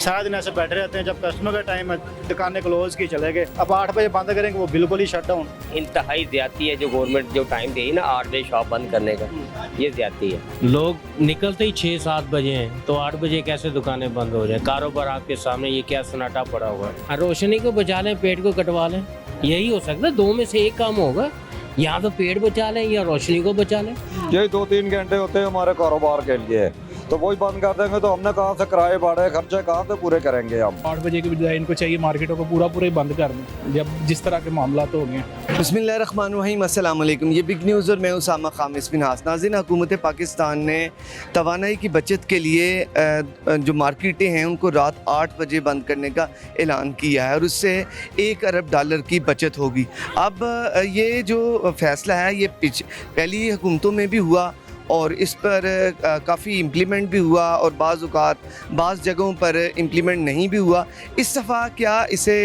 सारा दिन ऐसे बैठे रहते हैं। जब कस्टमर का टाइम है दुकानें क्लोज की चले गए, अब 8 बजे बंद करेंगे वो बिल्कुल ही शट डाउन। इंतहाई ज्यादती है जो गवर्नमेंट जो टाइम देगी ना 8 बजे शॉप बंद करने का, ये ज्यादती है। लोग निकलते ही 6-7 बजे हैं तो 8 बजे कैसे दुकानें बंद हो जाए? कारोबार आपके सामने, ये क्या सन्नाटा पड़ा हुआ है। रोशनी को बचा लें, पेट को कटवा लें, यही हो सकता है। 2 में से एक काम होगा, या तो पेट बचा लें या रोशनी को बचा लें। यही 2-3 घंटे होते हैं हमारे कारोबार के लिए, तो वही बंद कर देंगे तो हमने कहाँ से किराए भाड़े खर्चे कहाँ से पूरे करेंगे हम। 8 बजे के बजाय इनको चाहिए मार्केटों को पूरा ही बंद कर दें, जब जिस तरह के मामला तो हो गए। बिस्मिल्लाहिर्रहमानिर्रहीम, अस्सलाम वालेकुम। ये बिग न्यूज़ और मैं उसामा खामिस बिन हास। नाज़रीन, हुकूमत पाकिस्तान ने तवानाई की बचत के लिए जो मार्केटें हैं उनको रात 8 बजे बंद करने का ऐलान किया है और उससे $1 अरब की बचत होगी। अब ये जो फ़ैसला है ये पहली हुकूमतों में भी हुआ और इस पर काफ़ी इम्प्लीमेंट भी हुआ और बाज़ जगहों पर इम्प्लीमेंट नहीं भी हुआ। इस दफ़ा क्या इसे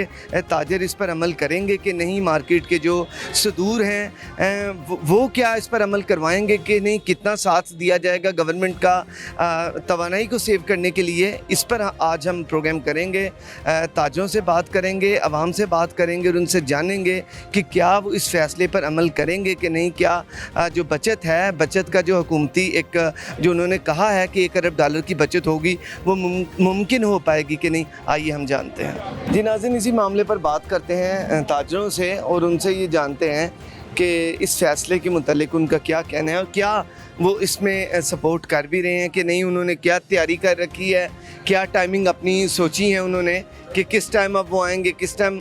ताजर इस पर अमल करेंगे कि नहीं? मार्केट के जो सदूर हैं वो क्या इस पर अमल करवाएंगे कि नहीं? कितना साथ दिया जाएगा गवर्नमेंट का तवानाई को सेव करने के लिए? इस पर आज हम प्रोग्राम करेंगे, ताजरों से बात करेंगे, आवाम से बात करेंगे और उनसे जानेंगे कि क्या वो इस फ़ैसले पर अमल करेंगे कि नहीं। क्या जो बचत है, बचत का जो हुकूमती एक जो उन्होंने कहा है कि $1 अरब की बचत होगी, वो मुमकिन हो पाएगी कि नहीं? आइए हम जानते हैं। जी नाज़रीन, इसी मामले पर बात करते हैं ताजरों से और उनसे ये जानते हैं कि इस फ़ैसले के मुतालिक उनका क्या कहना है और क्या वो इसमें सपोर्ट कर भी रहे हैं कि नहीं। उन्होंने क्या तैयारी कर रखी है, क्या टाइमिंग अपनी सोची है उन्होंने कि किस टाइम अब वो आएंगे, किस टाइम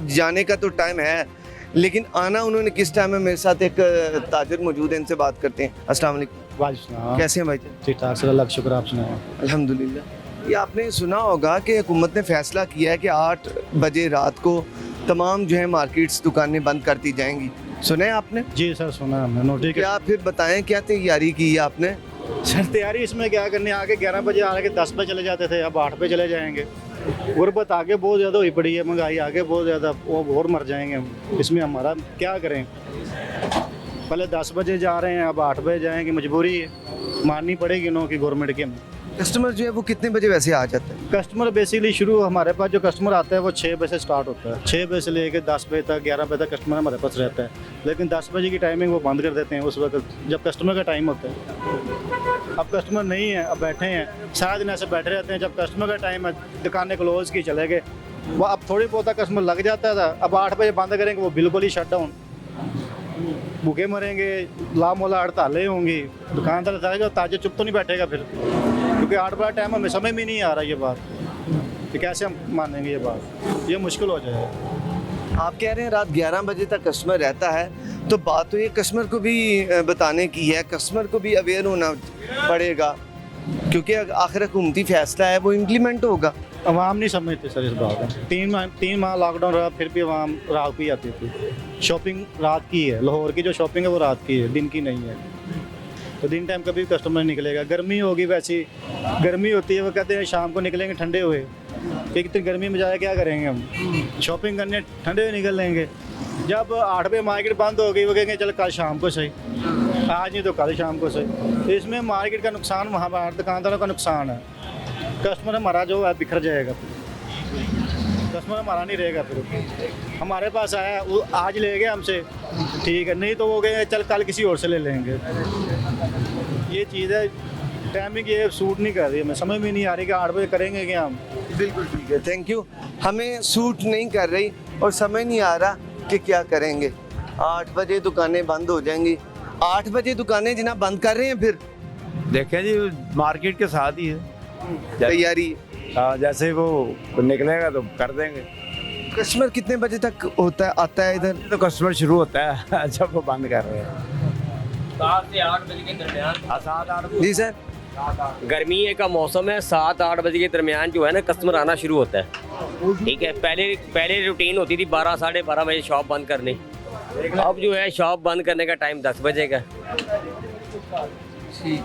जाने का तो टाइम है लेकिन आना उन्होंने किस टाइम है। मेरे साथ एक ताजर मौजूद है, इनसे बात करते हैं। अस्सलाम वालेकुम। वालेकुम, कैसे हैं भाई? ठीक ठाक सर, अल्लाह का शुक्र। आप सुनाओ? अल्हम्दुलिल्लाह। ये आपने सुना होगा कि हुकूमत ने फ़ैसला किया है कि 8 बजे रात को तमाम जो है मार्केट्स दुकानें बंद कर दी जाएंगी। सुना है आपने? जी सर, सुना हमने, नोटिस किया। क्या फिर बताएं क्या तैयारी की है आपने? सर तैयारी इसमें क्या करनी, आगे 11 बजे आके 10 बजे चले जाते थे, अब 8 बजे चले जाएंगे। गुर्बत आगे बहुत ज़्यादा हुई पड़ी है, महंगाई आगे बहुत ज़्यादा, वो और मर जाएंगे हम। इसमें हमारा क्या करें? पहले 10 बजे जा रहे हैं, अब 8 बजे जाएंगे, मजबूरी है, माननी पड़ेगी नो की गवर्नमेंट की। कस्टमर जो है वो कितने बजे वैसे आ जाता है? कस्टमर बेसिकली शुरू हमारे पास जो कस्टमर आता है वो 6 बजे से स्टार्ट होता है। 6 बजे से लेकर 10 बजे तक, 11 बजे तक कस्टमर हमारे पास रहता है। लेकिन 10 बजे की टाइमिंग वो बंद कर देते हैं उस वक्त जब कस्टमर का टाइम होता है। अब कस्टमर नहीं है, अब बैठे हैं, सारा दिन ऐसे बैठे रहते हैं। जब कस्टमर का टाइम है दुकानें क्लोज की चले गए, वो अब थोड़ी बहुत कस्टमर लग जाता था। अब 8 बजे बंद करेंगे वो बिल्कुल ही शट डाउन, भूखे मरेंगे, लामोला हड़तालें होंगी, दुकानदार जाएगा, ताजे चुप तो नहीं बैठेगा फिर, क्योंकि 8 बड़ा टाइम हमें समझ में नहीं आ रहा ये बात कि कैसे हम मानेंगे ये बात, ये मुश्किल हो जाएगा। आप कह रहे हैं रात 11 बजे तक कस्टमर रहता है, तो बात तो ये कस्टमर को भी बताने की है, कस्टमर को भी अवेयर होना पड़ेगा क्योंकि आखिर हुकूमती फ़ैसला है वो इम्प्लीमेंट होगा। अवाम नहीं समझते सर इस बात में। 3 माह लॉकडाउन रहा, फिर भी अवाम रात को ही आती थी। शॉपिंग रात की है, लाहौर की जो शॉपिंग है वो रात की है, दिन की नहीं है। तो दिन टाइम कभी कस्टमर निकलेगा। गर्मी होगी, वैसी गर्मी होती है, वो कहते हैं शाम को निकलेंगे ठंडे हुए, कि इतनी गर्मी में जाए क्या करेंगे हम, शॉपिंग करने ठंडे हुए निकल लेंगे। जब 8 बजे मार्केट बंद हो गई, वो कहेंगे चल कल शाम को सही, आज नहीं तो कल शाम को सही। तो इसमें मार्केट का नुकसान, वहाँ बाहर दुकानदारों का नुकसान है। कस्टमर हमारा जो है बिखर जाएगा, कस्टमर हमारा नहीं रहेगा। फिर हमारे पास आया, वो आज ले गए हमसे, ठीक है, नहीं तो वो कहेंगे चल कल किसी और से ले लेंगे। ये चीज़ है, टाइमिंग ये सूट नहीं कर रही, हमें समझ में नहीं आ रही कि 8 बजे करेंगे क्या हम। बिल्कुल ठीक है, थैंक यू। हमें सूट नहीं कर रही और समझ नहीं आ रहा कि क्या करेंगे। 8 बजे दुकानें बंद हो जाएंगी। 8 बजे दुकानें जनाब बंद कर रहे हैं फिर? देखें जी, मार्केट के साथ ही है तैयारी। हाँ, जैसे वो निकलेगा तो कर देंगे। कस्टमर कितने बजे तक आता है इधर? तो कस्टमर शुरू होता है जब वो बंद कर रहे हैं 7 से 8 बजे के दरमियान। 7-8 जी सर। गर्मी का मौसम है, 7-8 बजे के दरमियान जो है ना कस्टमर आना शुरू होता है। ठीक है, पहले रूटीन होती थी 12 साढ़े 12 बजे शॉप बंद करने, अब जो है शॉप बंद करने का टाइम 10 बजे का। ठीक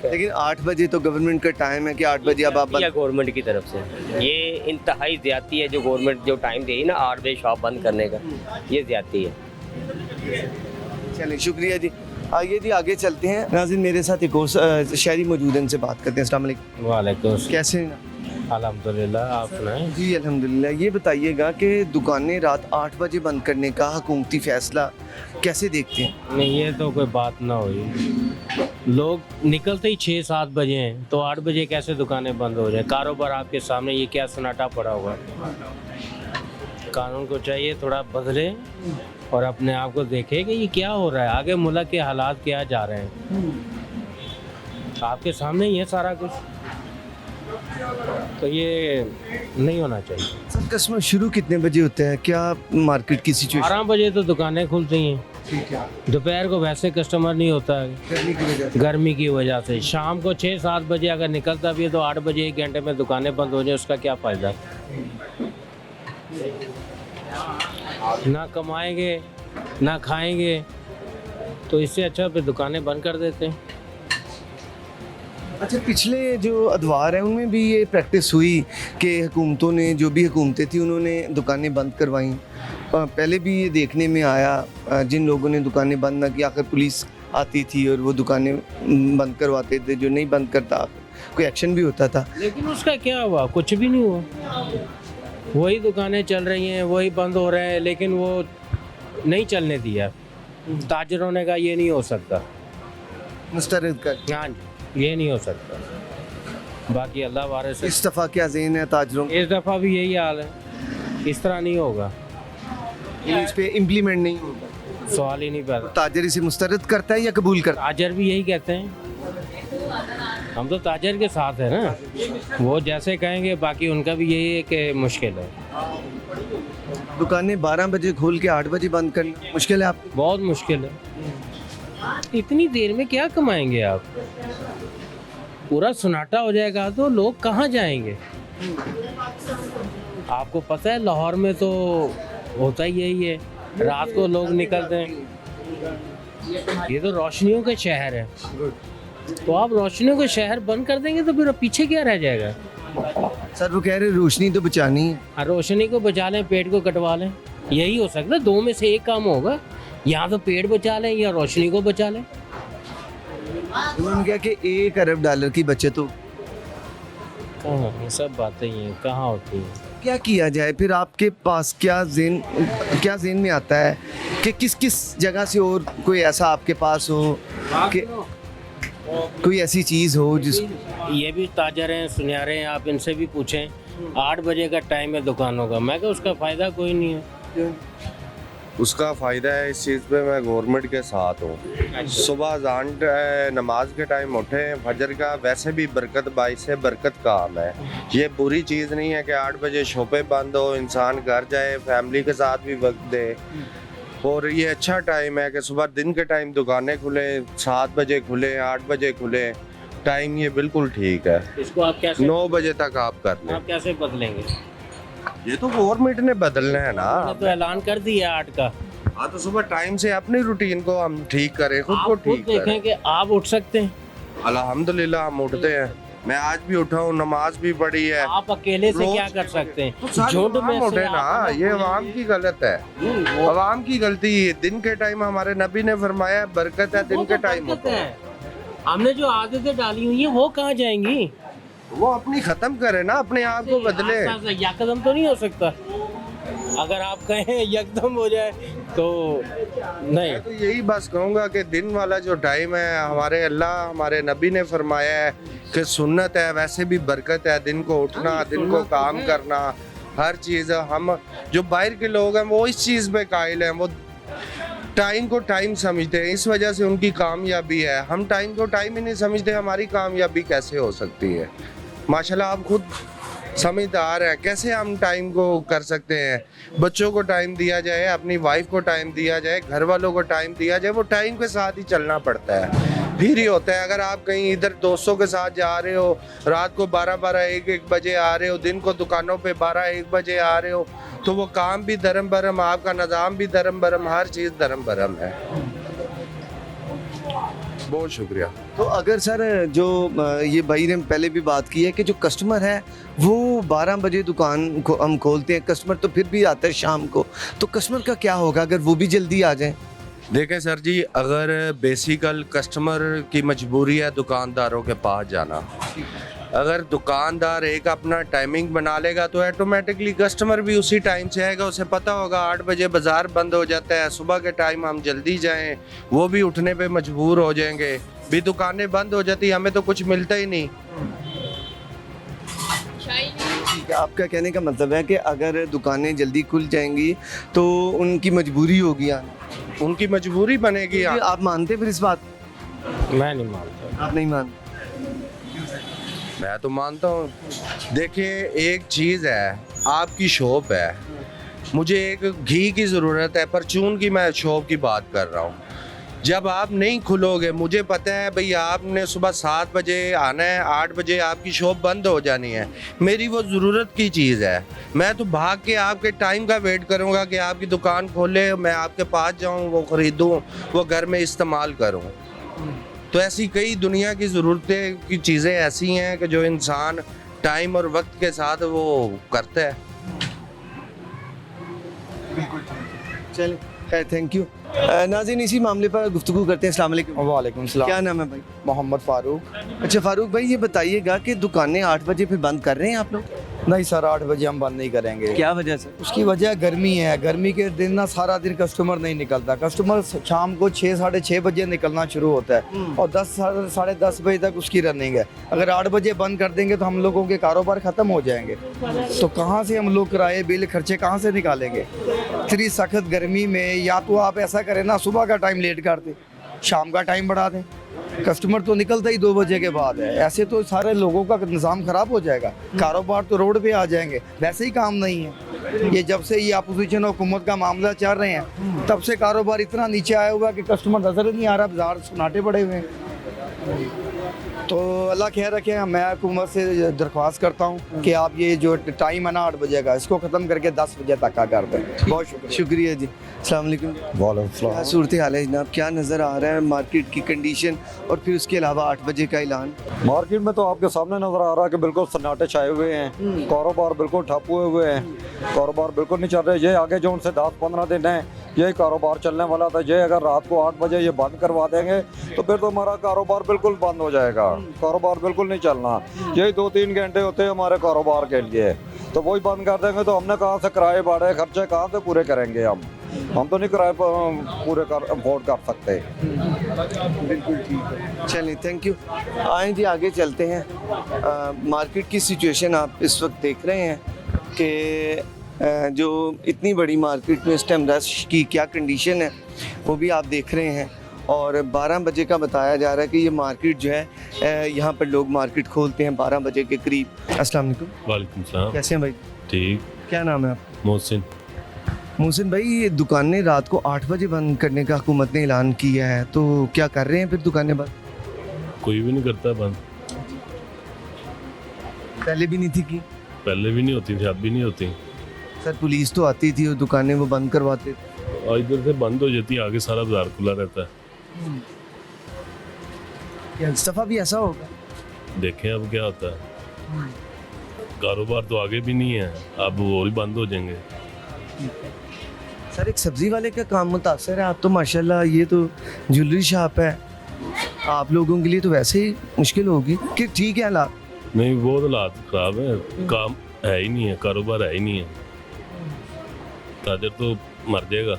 है, लेकिन 8 बजे तो गवर्नमेंट का टाइम है कि 8 बजे अब आप गवर्नमेंट की तरफ से ये इंतहाई ज्यादती है जो गवर्नमेंट जो टाइम देगी ना 8 बजे शॉप बंद करने का, ये ज्यादती है। चलिए शुक्रिया जी। आइए जी आगे चलते हैं। नाज़रीन, मेरे साथ एक और शहरी मौजूद हैं, इनसे बात करते हैं। अस्सलाम वालेकुम। वालेकुम। कैसे हैं? अल्हम्दुलिल्लाह, आप सुनाएं। जी अल्हम्दुलिल्लाह। ये बताइएगा कि दुकानें रात 8 बजे बंद करने का हुकूमती फ़ैसला कैसे देखते हैं? नहीं, ये तो कोई बात ना हुई। लोग निकलते ही 6-7 बजे हैं, तो 8 बजे कैसे दुकानें बंद हो जाए? कारोबार आपके सामने, ये क्या सन्नाटा पड़ा हुआ है? कानून को चाहिए थोड़ा बदले और अपने आप को देखे कि ये क्या हो रहा है, आगे मुल्क के हालात क्या जा रहे हैं। आपके सामने ही है सारा कुछ, तो ये नहीं होना चाहिए। सर कस्टमर शुरू कितने बजे होता है? क्या मार्केट की सिचुएशन 12 बजे तो दुकानें खुलती हैं, दोपहर को वैसे कस्टमर नहीं होता है गर्मी की वजह से? गर्मी की वजह से। शाम को 6-7 बजे अगर निकलता भी है तो 8 बजे 1 घंटे में दुकानें बंद हो जाए, उसका क्या फ़ायदा? ना कमाएंगे ना खाएंगे, तो इससे अच्छा फिर दुकानें बंद कर देते हैं। अच्छा, पिछले जो अदवार हैं उनमें भी ये प्रैक्टिस हुई कि हुकूमतों ने, जो भी हुकूमतें थी, उन्होंने दुकानें बंद करवाईं। पहले भी ये देखने में आया, जिन लोगों ने दुकानें बंद ना की आखिर पुलिस आती थी और वो दुकानें बंद करवाते थे, जो नहीं बंद करता कोई एक्शन भी होता था। लेकिन उसका क्या हुआ? कुछ भी नहीं हुआ। वही दुकानें चल रही हैं, वही बंद हो रहे हैं, लेकिन वो नहीं चलने दिया। ताजरों ने कहा ये नहीं हो सकता, मुस्तरद कर हाँ जी, ये नहीं हो सकता। बाकी अल्लाह वारे से इस दफ़ा क्या ज़हन है ताजरों इस दफ़ा भी यही हाल है, इस तरह नहीं होगा, इस पे इम्प्लीमेंट नहीं होगा? सवाल ही नहीं पैदा। ताजर इसे मुस्तरद करता है या कबूल करता ताजर भी यही कहते हैं, हम तो ताजर के साथ है ना, वो जैसे कहेंगे, बाकी उनका भी यही है कि मुश्किल है। है? दुकानें 12 बजे खोल के 8 बजे बंद करना मुश्किल है आप? बहुत मुश्किल है। इतनी देर में क्या कमाएंगे आप? पूरा सन्नाटा हो जाएगा तो लोग कहाँ जाएंगे? आपको पता है लाहौर में तो होता ही यही है, रात को लोग निकलते हैं। ये तो रोशनियों का शहर है, तो आप रोशनियों का शहर बंद कर देंगे तो फिर पीछे क्या रह जाएगा? सर वो कह रहे रोशनी तो बचानी है। रोशनी को बचा लें, पेट को कटवा लें, यही हो सकता है। 2 में से एक काम होगा, या तो पेट बचा लें या रोशनी को बचा लें। उन्होंने कहा कि $1 अरब की बचत हो। कहाँ ये सब बातें ही हैं, कहाँ होती हैं? क्या किया जाए फिर? आपके पास क्या ज़हन में आता है कि किस किस जगह से और कोई ऐसा आपके पास हो कि कोई ऐसी चीज़ हो जिस ये भी ताजर हैं, सुनियारे हैं, आप इनसे भी पूछें। 8 बजे का टाइम है दुकानों का, मैं कहा उसका फ़ायदा कोई नहीं है। उसका फ़ायदा है इस चीज़ पे, मैं गवर्नमेंट के साथ हूँ। सुबह अज़ान नमाज के टाइम उठे, फजर का वैसे भी बरकत बाइस है, बरकत काम है। ये बुरी चीज़ नहीं है कि 8 बजे शॉपें बंद हो, इंसान घर जाए, फैमिली के साथ भी वक्त दे। और ये अच्छा टाइम है कि सुबह दिन के टाइम दुकानें खुले, 7 बजे खुले, 8 बजे खुले, टाइम ये बिल्कुल ठीक है। इसको आप कैसे 9 बजे तक आप कर लें। आप कैसे बदलेंगे? ये तो गवर्नमेंट ने बदलना है ना। आपने तो ऐलान कर दिया 8 का। हाँ, तो सुबह टाइम से अपनी रूटीन को हम ठीक करें, खुद को आप खुद ठीक करें। देखें कि आप उठ सकते हैं। अल्हम्दुलिल्लाह हम उठते हैं, मैं आज भी उठा हूँ, नमाज भी पढ़ी है। आप अकेले से रोज क्या कर सकते तो हैं? सारे झुंड में अवाम उठे से ना, आप- ये अवाम की गलत है, अवाम की गलती है। दिन के टाइम हमारे नबी ने फरमाया बरकत है, दिन वो के तो टाइम बरकत उठो। है। हमने जो आदतें डाली हुई हैं वो कहाँ जाएंगी? वो अपनी खत्म करे ना, अपने आप को बदले। यकदम तो नहीं हो सकता। अगर आप कहें यकदम हो जाए तो नहीं। मैं तो यही बस कहूँगा कि दिन वाला जो टाइम है, हमारे अल्लाह हमारे नबी ने फरमाया है कि सुन्नत है, वैसे भी बरकत है। दिन को उठना, दिन को काम करना, हर चीज़। हम जो बाहर के लोग हैं वो इस चीज़ पे कायल हैं, वो टाइम को टाइम समझते हैं, इस वजह से उनकी कामयाबी है। हम टाइम को टाइम ही नहीं समझते, हमारी कामयाबी कैसे हो सकती है? माशाल्लाह आप खुद समझदार हैं, कैसे हम टाइम को कर सकते हैं? बच्चों को टाइम दिया जाए, अपनी वाइफ को टाइम दिया जाए, घर वालों को टाइम दिया जाए, वो टाइम के साथ ही चलना पड़ता है, फिर ही होता है। अगर आप कहीं इधर दोस्तों के साथ जा रहे हो, रात को 12-12, 1-1 बजे आ रहे हो, दिन को दुकानों पे 12-1 बजे आ रहे हो, तो वो काम भी धर्म भरम, आपका निज़ाम भी धर्म भरम, हर चीज़ धर्म भरम है। बहुत शुक्रिया। तो अगर सर जो ये भाई ने पहले भी बात की है कि जो कस्टमर है वो 12 बजे दुकान को हम खोलते हैं, कस्टमर तो फिर भी आता है शाम को, तो कस्टमर का क्या होगा अगर वो भी जल्दी आ जाए? देखें सर जी, अगर बेसिकल कस्टमर की मजबूरी है दुकानदारों के पास जाना, अगर दुकानदार एक अपना टाइमिंग बना लेगा तो ऑटोमेटिकली कस्टमर भी उसी टाइम से आएगा। उसे पता होगा 8 बजे बाज़ार बंद हो जाता है, सुबह के टाइम हम जल्दी जाएं, वो भी उठने पे मजबूर हो जाएंगे। भी दुकानें बंद हो जाती, हमें तो कुछ मिलता ही नहीं। ठीक है, आपका कहने का मतलब है कि अगर दुकानें जल्दी खुल जाएंगी तो उनकी मजबूरी होगी आना। उनकी मजबूरी बनेगी। आप मानते फिर इस बात? मैं नहीं मानता। आप नहीं मानते? मैं तो मानता हूँ। देखिए एक चीज़ है, आपकी शॉप है, मुझे एक घी की ज़रूरत है, परचून की मैं शॉप की बात कर रहा हूँ। जब आप नहीं खुलोगे, मुझे पता है भाई आपने सुबह 7 बजे आना है, 8 बजे आपकी शॉप बंद हो जानी है, मेरी वो ज़रूरत की चीज़ है, मैं तो भाग के आपके टाइम का वेट करूँगा कि आपकी दुकान खोले, मैं आपके पास जाऊँ, वो ख़रीदूँ, वो घर में इस्तेमाल करूँ। तो ऐसी कई दुनिया की ज़रूरतें की चीज़ें ऐसी हैं कि जो इंसान टाइम और वक्त के साथ वो करता है। चलिए खैर, थैंक यू। नाज़रीन, इसी मामले पर गुफ्तगू करते हैं। अस्सलाम वालेकुम। वालेकुम सलाम। क्या नाम है भाई? मोहम्मद फारूक। अच्छा फारूक भाई, ये बताइएगा कि दुकानें 8 बजे फिर बंद कर रहे हैं आप लोग? नहीं सर, 8 बजे हम बंद नहीं करेंगे। क्या वजह से? उसकी वजह गर्मी है। गर्मी के दिन ना सारा दिन कस्टमर नहीं निकलता। कस्टमर शाम को 6 साढ़े 6 बजे निकलना शुरू होता है और 10 साढ़े 10 बजे तक उसकी रनिंग है। अगर 8 बजे बंद कर देंगे तो हम लोगों के कारोबार ख़त्म हो जाएंगे। तो कहाँ से हम लोग किराए बिल खर्चे कहाँ से निकालेंगे? इतनी सख्त गर्मी में या तो आप ऐसा करें ना, सुबह का टाइम लेट कर दें, शाम का टाइम बढ़ा दें। कस्टमर तो निकलता ही 2 बजे के बाद है। ऐसे तो सारे लोगों का निज़ाम ख़राब हो जाएगा, कारोबार तो रोड पे आ जाएंगे। वैसे ही काम नहीं है। ये जब से ये अपोजिशन और हुकूमत का मामला चल रहे हैं तब से कारोबार इतना नीचे आया हुआ कि कस्टमर नज़र नहीं आ रहा, बाजार सुनाटे पड़े हुए हैं। तो अल्लाह खैर रखे। मैं हुकूमत से दरख्वास्त करता हूँ कि आप ये जो टाइम है ना 8 बजे का, इसको ख़त्म करके 10 बजे तक का कर दें। बहुत शुक्रिया जी। अस्सलाम वालेकुम। क्या सूरत हाल है जनाब? क्या नज़र आ रहा है मार्केट की कंडीशन और फिर उसके अलावा 8 बजे का ऐलान? मार्केट में तो आपके सामने नजर आ रहा है कि बिल्कुल सन्नाटे छाए हुए हैं, कारोबार बिल्कुल ठप हुए हैं, कारोबार बिल्कुल नहीं चल रहे। ये आगे जो उनसे 10-15 दिन है यही कारोबार चलने वाला था। ये अगर रात को 8 बजे ये बंद करवा देंगे तो फिर तो हमारा कारोबार बिल्कुल बंद हो जाएगा, कारोबार बिल्कुल नहीं चलना। यही 2-3 घंटे होते हैं हमारे कारोबार के लिए, तो वही बंद कर देंगे तो हमने कहाँ से किराए भाड़े खर्चे कहाँ से पूरे करेंगे? हम तो नहीं किराए पूरे कर अफोर्ड कर सकते। बिल्कुल ठीक है, चलिए थैंक यू। आए जी आगे चलते हैं। मार्केट की सिचुएशन आप इस वक्त देख रहे हैं कि जो इतनी बड़ी मार्केट में इस टाइम रश की क्या कंडीशन है वो भी आप देख रहे हैं। और 12 बजे का बताया जा रहा है कि ये मार्केट जो है यहाँ पर लोग मार्केट खोलते हैं 12 बजे के करीब। अस्सलाम वालेकुम। वालेकुम सलाम। कैसे हैं भाई? ठीक। क्या नाम है आप? मोहसिन। मोहसिन भाई, ये दुकानें रात को 8 बजे बंद करने का हुकूमत ने ऐलान किया है, तो क्या कर रहे हैं फिर दुकानें बंद? कोई भी नहीं करता बंद। पहले भी नहीं थी की? पहले भी नहीं होती थी, अब भी नहीं होती। सर पुलिस तो आती थी और दुकानें वो बंद करवाते थे। और इधर से बंद हो जाती है, आगे सारा बाजार खुला रहता है। इस दफ़ा भी ऐसा होगा? देखें अब क्या होता है। कारोबार तो आगे भी नहीं है, अब वो भी बंद हो जाएंगे। सर एक सब्जी वाले का काम मुतासर है। आप तो माशाल्लाह, ये तो ज्वेलरी शॉप है, आप लोगों के लिए तो वैसे ही मुश्किल होगी कि ठीक है हालात? नहीं, बहुत हालात खराब है, काम है ही नहीं है, कारोबार है ही नहीं है, ताजर तो मर जाएगा।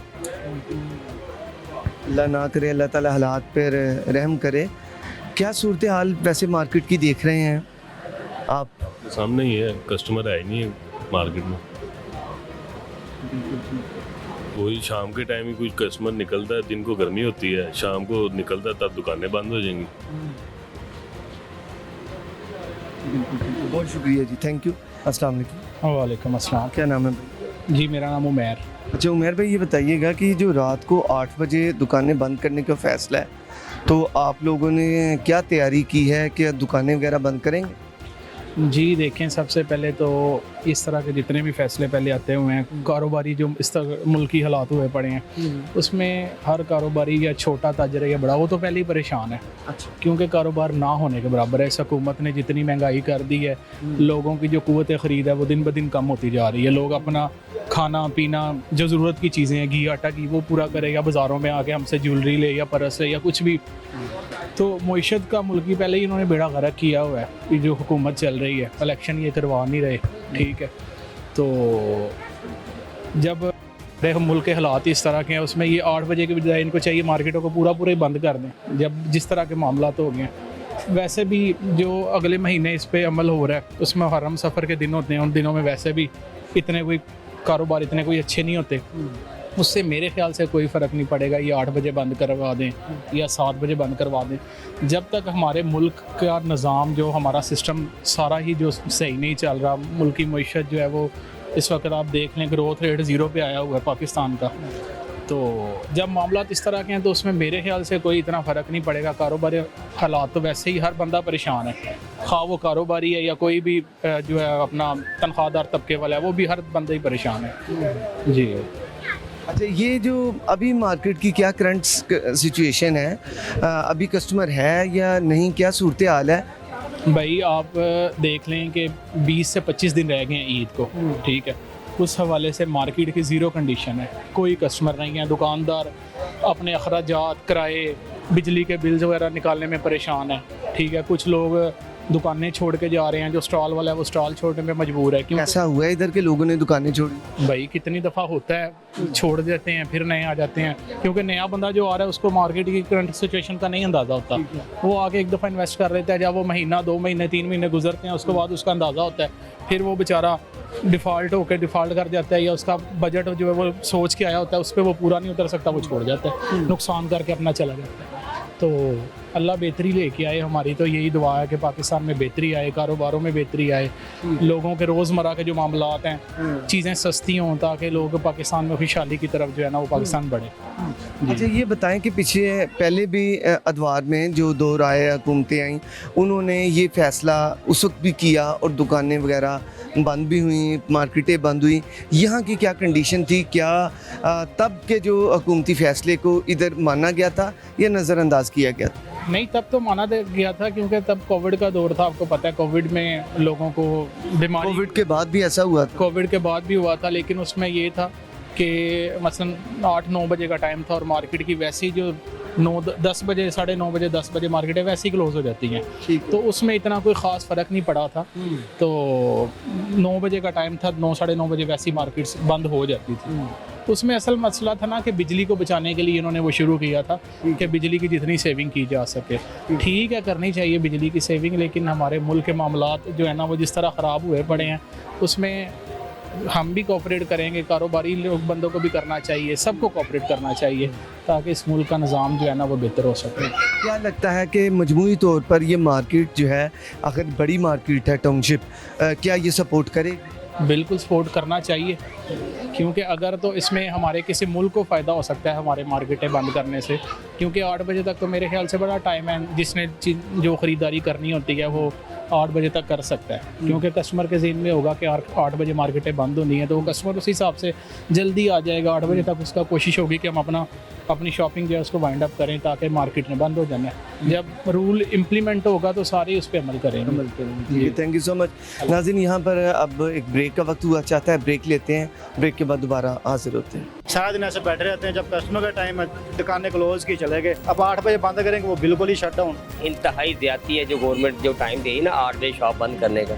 अल्लाह ना करे, अल्लाह ताला हालात पर रहम करे। क्या सूरत हाल वैसे मार्केट की देख रहे हैं आप? सामने ही है, कस्टमर है ही नहीं है मार्केट में। वही शाम के टाइम ही कुछ कस्टमर निकलता है, दिन को गर्मी होती है, शाम को निकलता है तब दुकानें बंद हो जाएंगी। बहुत शुक्रिया जी, थैंक यू। अस्सलाम वालेकुम। वालेकुम अस्सलाम। क्या नाम है? जी मेरा नाम उमैर। अच्छा उमैर भाई, ये बताइएगा कि जो रात को 8 बजे दुकानें बंद करने का फ़ैसला है, तो आप लोगों ने क्या तैयारी की है कि दुकानें वगैरह बंद करेंगे? जी देखें, सबसे पहले तो इस तरह के जितने भी फ़ैसले पहले आते हुए हैं, कारोबारी जो इस तरह मुल्की हालात हुए पड़े हैं, उसमें हर कारोबारी या छोटा ताजर है या बड़ा, वो तो पहले ही परेशान है। अच्छा। क्योंकि कारोबार ना होने के बराबर है। इस हुकूमत ने जितनी महंगाई कर दी है, लोगों की जो कुव्वत ख़रीद है वो दिन ब दिन कम होती जा रही है। लोग अपना खाना पीना जो ज़रूरत की चीज़ें हैं, घी आटा की, वो पूरा करे, या बाज़ारों में आके हमसे ज्वेलरी ले या परस ले या कुछ भी। तो मईशत का मुल्की पहले ही इन्होंने बेड़ा गर्क किया हुआ है। ये जो हुकूमत चल रही है, इलेक्शन ये करवा नहीं रहे, ठीक है। तो जब मुल्क के हालात इस तरह के हैं, उसमें ये 8 बजे के बजाय इनको चाहिए मार्केटों को पूरा ही बंद कर दें। जब जिस तरह के मामला हो गए हैं, वैसे भी जो अगले महीने इस पे अमल हो रहा है, उसमें मुहर्रम सफ़र के दिन होते हैं, उन दिनों में वैसे भी इतने कोई कारोबार इतने कोई अच्छे नहीं होते। उससे मेरे ख्याल से कोई फ़र्क नहीं पड़ेगा ये 8 बजे बंद करवा दें या 7 बजे बंद करवा दें, जब तक हमारे मुल्क का निज़ाम, जो हमारा सिस्टम सारा ही जो सही नहीं चल रहा। मुल्क की मईशत जो है वो इस वक्त आप देख लें, ग्रोथ रेट 0 पे आया हुआ है पाकिस्तान का। तो जब मामला इस तरह के हैं तो उसमें मेरे ख्याल से कोई इतना फ़र्क नहीं पड़ेगा। कारोबारी हालात तो वैसे ही हर बंदा परेशान है, खा वो कारोबारी है या कोई भी जो है अपना तनख्वाहदार तबके वाला है, वो भी हर बंदा ही परेशान है जी। अच्छा, ये जो अभी मार्केट की क्या करंट सिचुएशन है, अभी कस्टमर है या नहीं, क्या सूरत हाल है? भाई आप देख लें कि 20 से 25 दिन रह गए हैं ईद को, ठीक है। उस हवाले से मार्केट की ज़ीरो कंडीशन है, कोई कस्टमर नहीं है। दुकानदार अपने अखराजात, किराए, बिजली के बिल्स वगैरह निकालने में परेशान है, ठीक है। कुछ लोग दुकानें छोड़ के जा रहे हैं, जो स्टॉल वाला है वो स्टॉल छोड़ने में मजबूर है। क्यों ऐसा हुआ है इधर के लोगों ने दुकानें छोड़ी? भाई कितनी दफ़ा होता है, छोड़ देते हैं फिर नए आ जाते हैं, क्योंकि नया बंदा जो आ रहा है उसको मार्केट की करंट सिचुएशन का नहीं अंदाज़ा होता। वो आके एक दफ़ा इन्वेस्ट कर लेता है, जब वो महीना 2 महीने 3 महीने गुजरते हैं, उसके बाद उसका अंदाज़ा होता है, फिर वो बेचारा डिफ़ॉल्ट कर जाता है, या उसका बजट जो है वो सोच के आया होता है उस पर वो पूरा नहीं उतर सकता, वो छोड़ जाता है, नुकसान करके अपना चला जाता है। तो अल्लाह बेहतरी लेके आए, हमारी तो यही दुआ है कि पाकिस्तान में बेहतरी आए, कारोबारों में बेहतरी आए, लोगों के रोज़मर्रा के जो मामलात हैं चीज़ें सस्ती हों, ताकि लोग पाकिस्तान में खुशहाली की तरफ जो है ना वो पाकिस्तान बढ़े। अच्छा, ये बताएं कि पहले भी अदवार में जो 2 राय हुकूमतें आई, उन्होंने ये फ़ैसला उस वक्त भी किया और दुकानें वगैरह बंद भी हुई, मार्केटें बंद हुई। यहाँ की क्या कंडीशन थी? क्या तब के जो हुकूमती फ़ैसले को इधर माना गया था या नज़रअंदाज किया गया था? नहीं, तब तो माना गया था, क्योंकि तब कोविड का दौर था। आपको पता है कोविड में लोगों को बीमारी, कोविड के बाद भी ऐसा हुआ था? कोविड के बाद भी हुआ था, लेकिन उसमें ये था कि मसलन 8-9 बजे का टाइम था और मार्केट की वैसी जो 9-10 बजे, 9:30 बजे, 10 बजे मार्केटें वैसे ही क्लोज़ हो जाती हैं, तो उसमें इतना कोई ख़ास फ़र्क नहीं पड़ा था। तो 9 बजे का टाइम था, 9-9:30 बजे वैसी मार्केट्स बंद हो जाती थी। तो उसमें असल मसला था ना कि बिजली को बचाने के लिए इन्होंने वो शुरू किया था कि बिजली की जितनी सेविंग की जा सके। ठीक है, करनी चाहिए बिजली की सेविंग, लेकिन हमारे मुल्क के मामलात जो है ना वो जिस तरह ख़राब हुए पड़े हैं, उसमें हम भी कोऑपरेट करेंगे, कारोबारी लोग बंदों को भी करना चाहिए, सबको कोऑपरेट करना चाहिए, ताकि इस मुल्क का निज़ाम जो है ना वो बेहतर हो सके। क्या लगता है कि मजमूई तौर पर ये मार्केट जो है, अगर बड़ी मार्केट है टाउनशिप, क्या ये सपोर्ट करे? बिल्कुल सपोर्ट करना चाहिए, क्योंकि अगर तो इसमें हमारे किसी मुल्क को फ़ायदा हो सकता है हमारे मार्केटें बंद करने से, क्योंकि 8 बजे तक तो मेरे ख्याल से बड़ा टाइम है। जिसने जो ख़रीदारी करनी होती है वो 8 बजे तक कर सकता है, क्योंकि कस्टमर के ज़हन में होगा कि 8 बजे मार्केटें बंद होनी है, तो वो कस्टमर उस हिसाब से जल्दी आ जाएगा। 8 बजे तक उसका कोशिश होगी कि हम अपनी शॉपिंग जो है उसको वाइंड अप करें, ताकि मार्केट में बंद हो जाना है। जब रूल इम्प्लीमेंट होगा तो सारे उस पर अमल करेंगे। Thank you so much. नाज़रीन, यहाँ पर अब एक ब्रेक का वक्त हुआ चाहता है, ब्रेक लेते हैं, ब्रेक के बाद दोबारा हाजिर होते हैं। सारा दिन ऐसे बैठे रहते हैं, जब कस्टमर का टाइम है दुकानें क्लोज की चले गए, अब 8 बजे बंद करेंगे वो बिल्कुल ही शट डाउन। इंतहाई ज़्यादती है जो गवर्नमेंट जो टाइम देगी ना 8 बजे शॉप बंद करने का,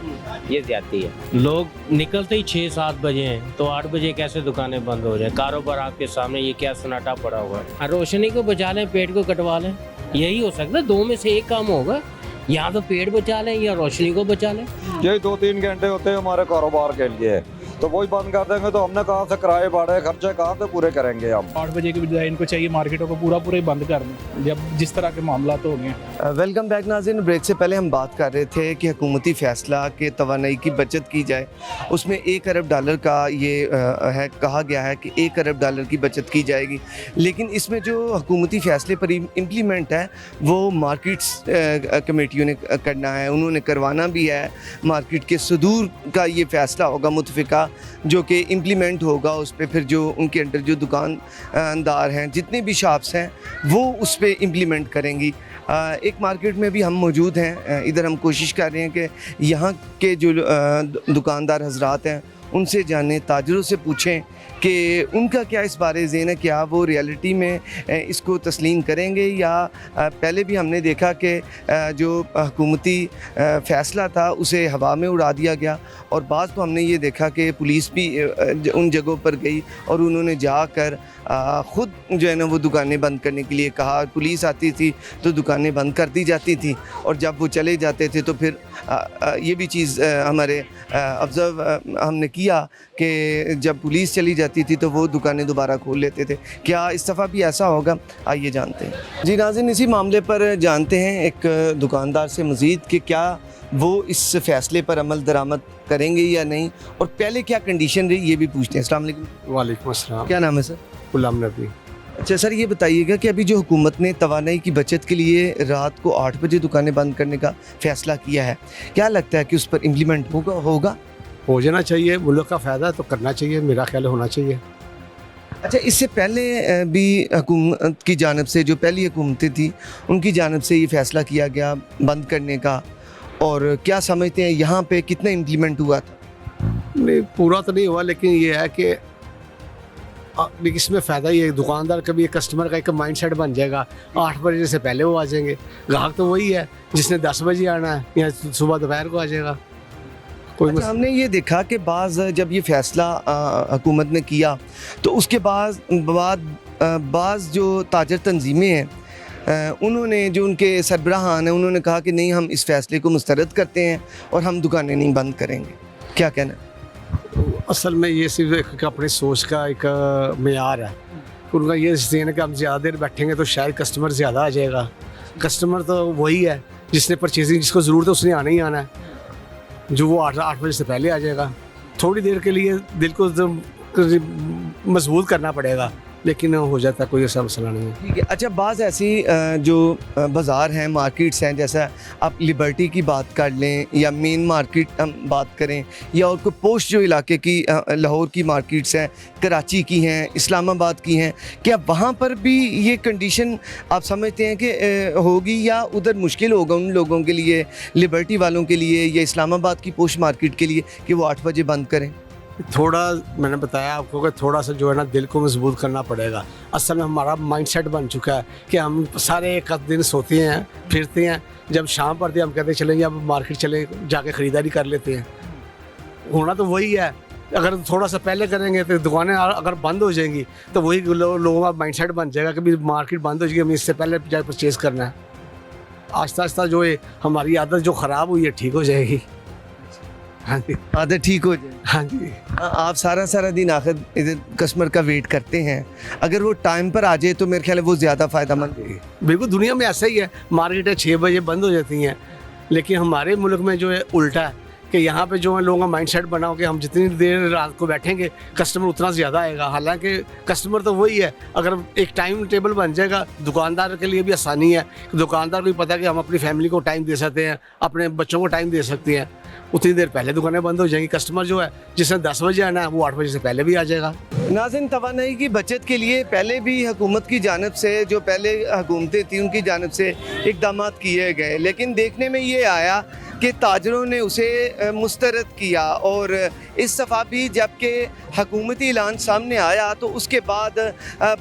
ये ज़्यादती है। लोग निकलते ही 6-7 बजे हैं, तो 8 बजे कैसे दुकानें बंद हो जाए? कारोबार आपके सामने, ये क्या सन्नाटा पड़ा हुआ है। रोशनी को बचा लें, पेट को कटवा लें, यही हो सकता है। 2 में से एक काम होगा, या तो पेट बचा लें या रोशनी को बचा लें। यही 2-3 घंटे होते हैं हमारे कारोबार के लिए, तो वही बंद कर देंगे तो हमने कहाँ से किराए भाड़े खर्चे कहाँ से पूरे करेंगे हम? 8 बजे के बजाय इनको चाहिए मार्केटों को पूरा ही बंद कर दें, जब जिस तरह के मामला तो हो गए। वेलकम बैक नाज़रीन। ब्रेक से पहले हम बात कर रहे थे कि हुकूमती फ़ैसला कि तवानाई की बचत की जाए, उसमें $1 अरब का ये है, कहा गया है कि $1 अरब की बचत की जाएगी। लेकिन इसमें जो हुकूमती फ़ैसले पर इम्प्लीमेंट है वो मार्केट्स कमेटियों ने करना है, उन्होंने करवाना भी है। मार्केट के सदूर का ये फ़ैसला होगा मुतफ़िका, जो कि इम्प्लीमेंट होगा। उस पर फिर जो उनके अंडर जो दुकानदार हैं, जितने भी शॉप्स हैं, वो उस पर इम्प्लीमेंट करेंगी। एक मार्केट में भी हम मौजूद हैं, इधर हम कोशिश कर रहे हैं कि यहाँ के जो दुकानदार हजरात हैं उनसे जानें, ताजरों से पूछें कि उनका क्या इस बारे ज़हन है, क्या वो रियलिटी में इसको तस्लीम करेंगे या पहले भी हमने देखा कि जो हुकूमती फ़ैसला था उसे हवा में उड़ा दिया गया, और बाज़ तो हमने ये देखा कि पुलिस भी उन जगहों पर गई और उन्होंने जाकर ख़ुद जो है ना वो दुकानें बंद करने के लिए कहा। पुलिस आती थी तो दुकानें बंद कर दी जाती थी, और जब वो चले जाते थे तो फिर ये भी चीज़ हमारे ऑब्ज़र्व हमने किया कि जब पुलिस चली जाती थी तो वो दुकानें दोबारा खोल लेते थे। क्या इस दफ़ा भी ऐसा होगा, आइए जानते हैं। जी नाज़रीन, इसी मामले पर जानते हैं एक दुकानदार से मज़ीद कि क्या वो इस फ़ैसले पर अमल दरामद करेंगे या नहीं, और पहले क्या कंडीशन रही ये भी पूछते हैं। अस्सलाम वालेकुम। वालेकुम अस्सलाम। क्या नाम है सर? गुलाम नबी। अच्छा सर, ये बताइएगा कि अभी जो हुकूमत ने तवानाई की बचत के लिए रात को 8 बजे दुकानें बंद करने का फ़ैसला किया है, क्या लगता है कि उस पर इम्प्लीमेंट होगा? हो जाना चाहिए, मुल्क का फ़ायदा तो करना चाहिए, मेरा ख्याल होना चाहिए। अच्छा, इससे पहले भी हुकूमत की जानिब से, जो पहली हुकूमतें थी उनकी जानिब से ये फ़ैसला किया गया बंद करने का, और क्या समझते हैं यहाँ पे कितना इम्प्लीमेंट हुआ था? नहीं, पूरा तो नहीं हुआ, लेकिन ये है कि लेकिन इसमें फ़ायदा ही है, दुकानदार का भी, कस्टमर का एक माइंड सेट बन जाएगा। 8 बजे से पहले वो आ जाएंगे, ग्राहक तो वही है जिसने 10 बजे आना है या सुबह दोपहर को आ जाएगा। अच्छा, हमने ये देखा कि बाज़ जब ये फ़ैसला हुकूमत ने किया तो उसके बाद बाज़ जो ताजर तंजीमें हैं उन्होंने, जो उनके सरबराहान हैं, उन्होंने कहा कि नहीं, हम इस फ़ैसले को मुस्तरद करते हैं और हम दुकानें नहीं बंद करेंगे। क्या कहना? असल में ये सिर्फ एक अपनी सोच का एक मेयार है। उनका ये सीन है कि हम ज़्यादा देर बैठेंगे तो शायद कस्टमर ज़्यादा आ जाएगा। कस्टमर तो वही है जिसने परचेजिंग, जिसको ज़रूरत है उसने आना ही आना है, जो वो 8 बजे से पहले आ जाएगा। थोड़ी देर के लिए दिल को मजबूत करना पड़ेगा, लेकिन हो जाता, कोई ऐसा मसला नहीं है। ठीक है। अच्छा, बाज़ ऐसी जो बाज़ार हैं, मार्केट्स हैं, जैसा आप लिबर्टी की बात कर लें या मेन मार्केट हम बात करें, या और कोई पोस्ट जो इलाके की लाहौर की मार्केट्स हैं, कराची की हैं, इस्लामाबाद की हैं, क्या वहाँ पर भी ये कंडीशन आप समझते हैं कि होगी, या उधर मुश्किल होगा उन लोगों के लिए, लिबर्टी वालों के लिए या इस्लामाबाद की पोस्ट मार्केट के लिए, कि वो 8 बजे बंद करें? थोड़ा मैंने बताया आपको कि थोड़ा सा जो है ना दिल को मजबूत करना पड़ेगा। असल में हमारा माइंडसेट बन चुका है कि हम सारे एक दिन सोते हैं, फिरते हैं, जब शाम पड़ती है हम कहते हैं चलेंगे अब मार्केट चले, जाके ख़रीदारी कर लेते हैं। होना तो वही है, अगर थोड़ा सा पहले करेंगे तो दुकानें अगर बंद हो जाएंगी तो वही लोगों का माइंडसेट बन जाएगा कि भी मार्केट बंद हो जाएगी, हमें इससे पहले जाए परचेज़ करना है। आहिस्ता आहिस्ता जो है हमारी आदत जो ख़राब हुई है ठीक हो जाएगी। हाँ जी, आदत ठीक हो जाए। हाँ जी। आप सारा दिन आखिर इधर कस्टमर का वेट करते हैं, अगर वो टाइम पर आ जाए तो मेरे ख्याल है वो ज़्यादा फ़ायदेमंद है। बिल्कुल, दुनिया में ऐसा ही है, मार्केटें 6 बजे बंद हो जाती हैं, लेकिन हमारे मुल्क में जो है उल्टा है कि यहाँ पे जो है लोगों का माइंडसेट बना हो कि हम जितनी देर रात को बैठेंगे कस्टमर उतना ज़्यादा आएगा। हालांकि कस्टमर तो वही है, अगर एक टाइम टेबल बन जाएगा दुकानदार के लिए भी आसानी है। दुकानदार को भी पता है कि हम अपनी फैमिली को टाइम दे सकते हैं, अपने बच्चों को टाइम दे सकते हैं। उतनी देर पहले दुकानें बंद हो जाएंगी, कस्टमर जो है जिसने 10 बजे आना है वो 8 बजे से पहले भी आ जाएगा। नाज़रीन, तवानाई की बचत के लिए पहले भी हुकूमत की जानिब से, जो पहले हुकूमतें थी उनकी जानिब से इक़दाम किए गए, लेकिन देखने में ये आया कि ताजरों ने उसे मुस्तरद किया, और इस दफ़ा भी जबकि हुकूमती ऐलान सामने आया तो उसके बाद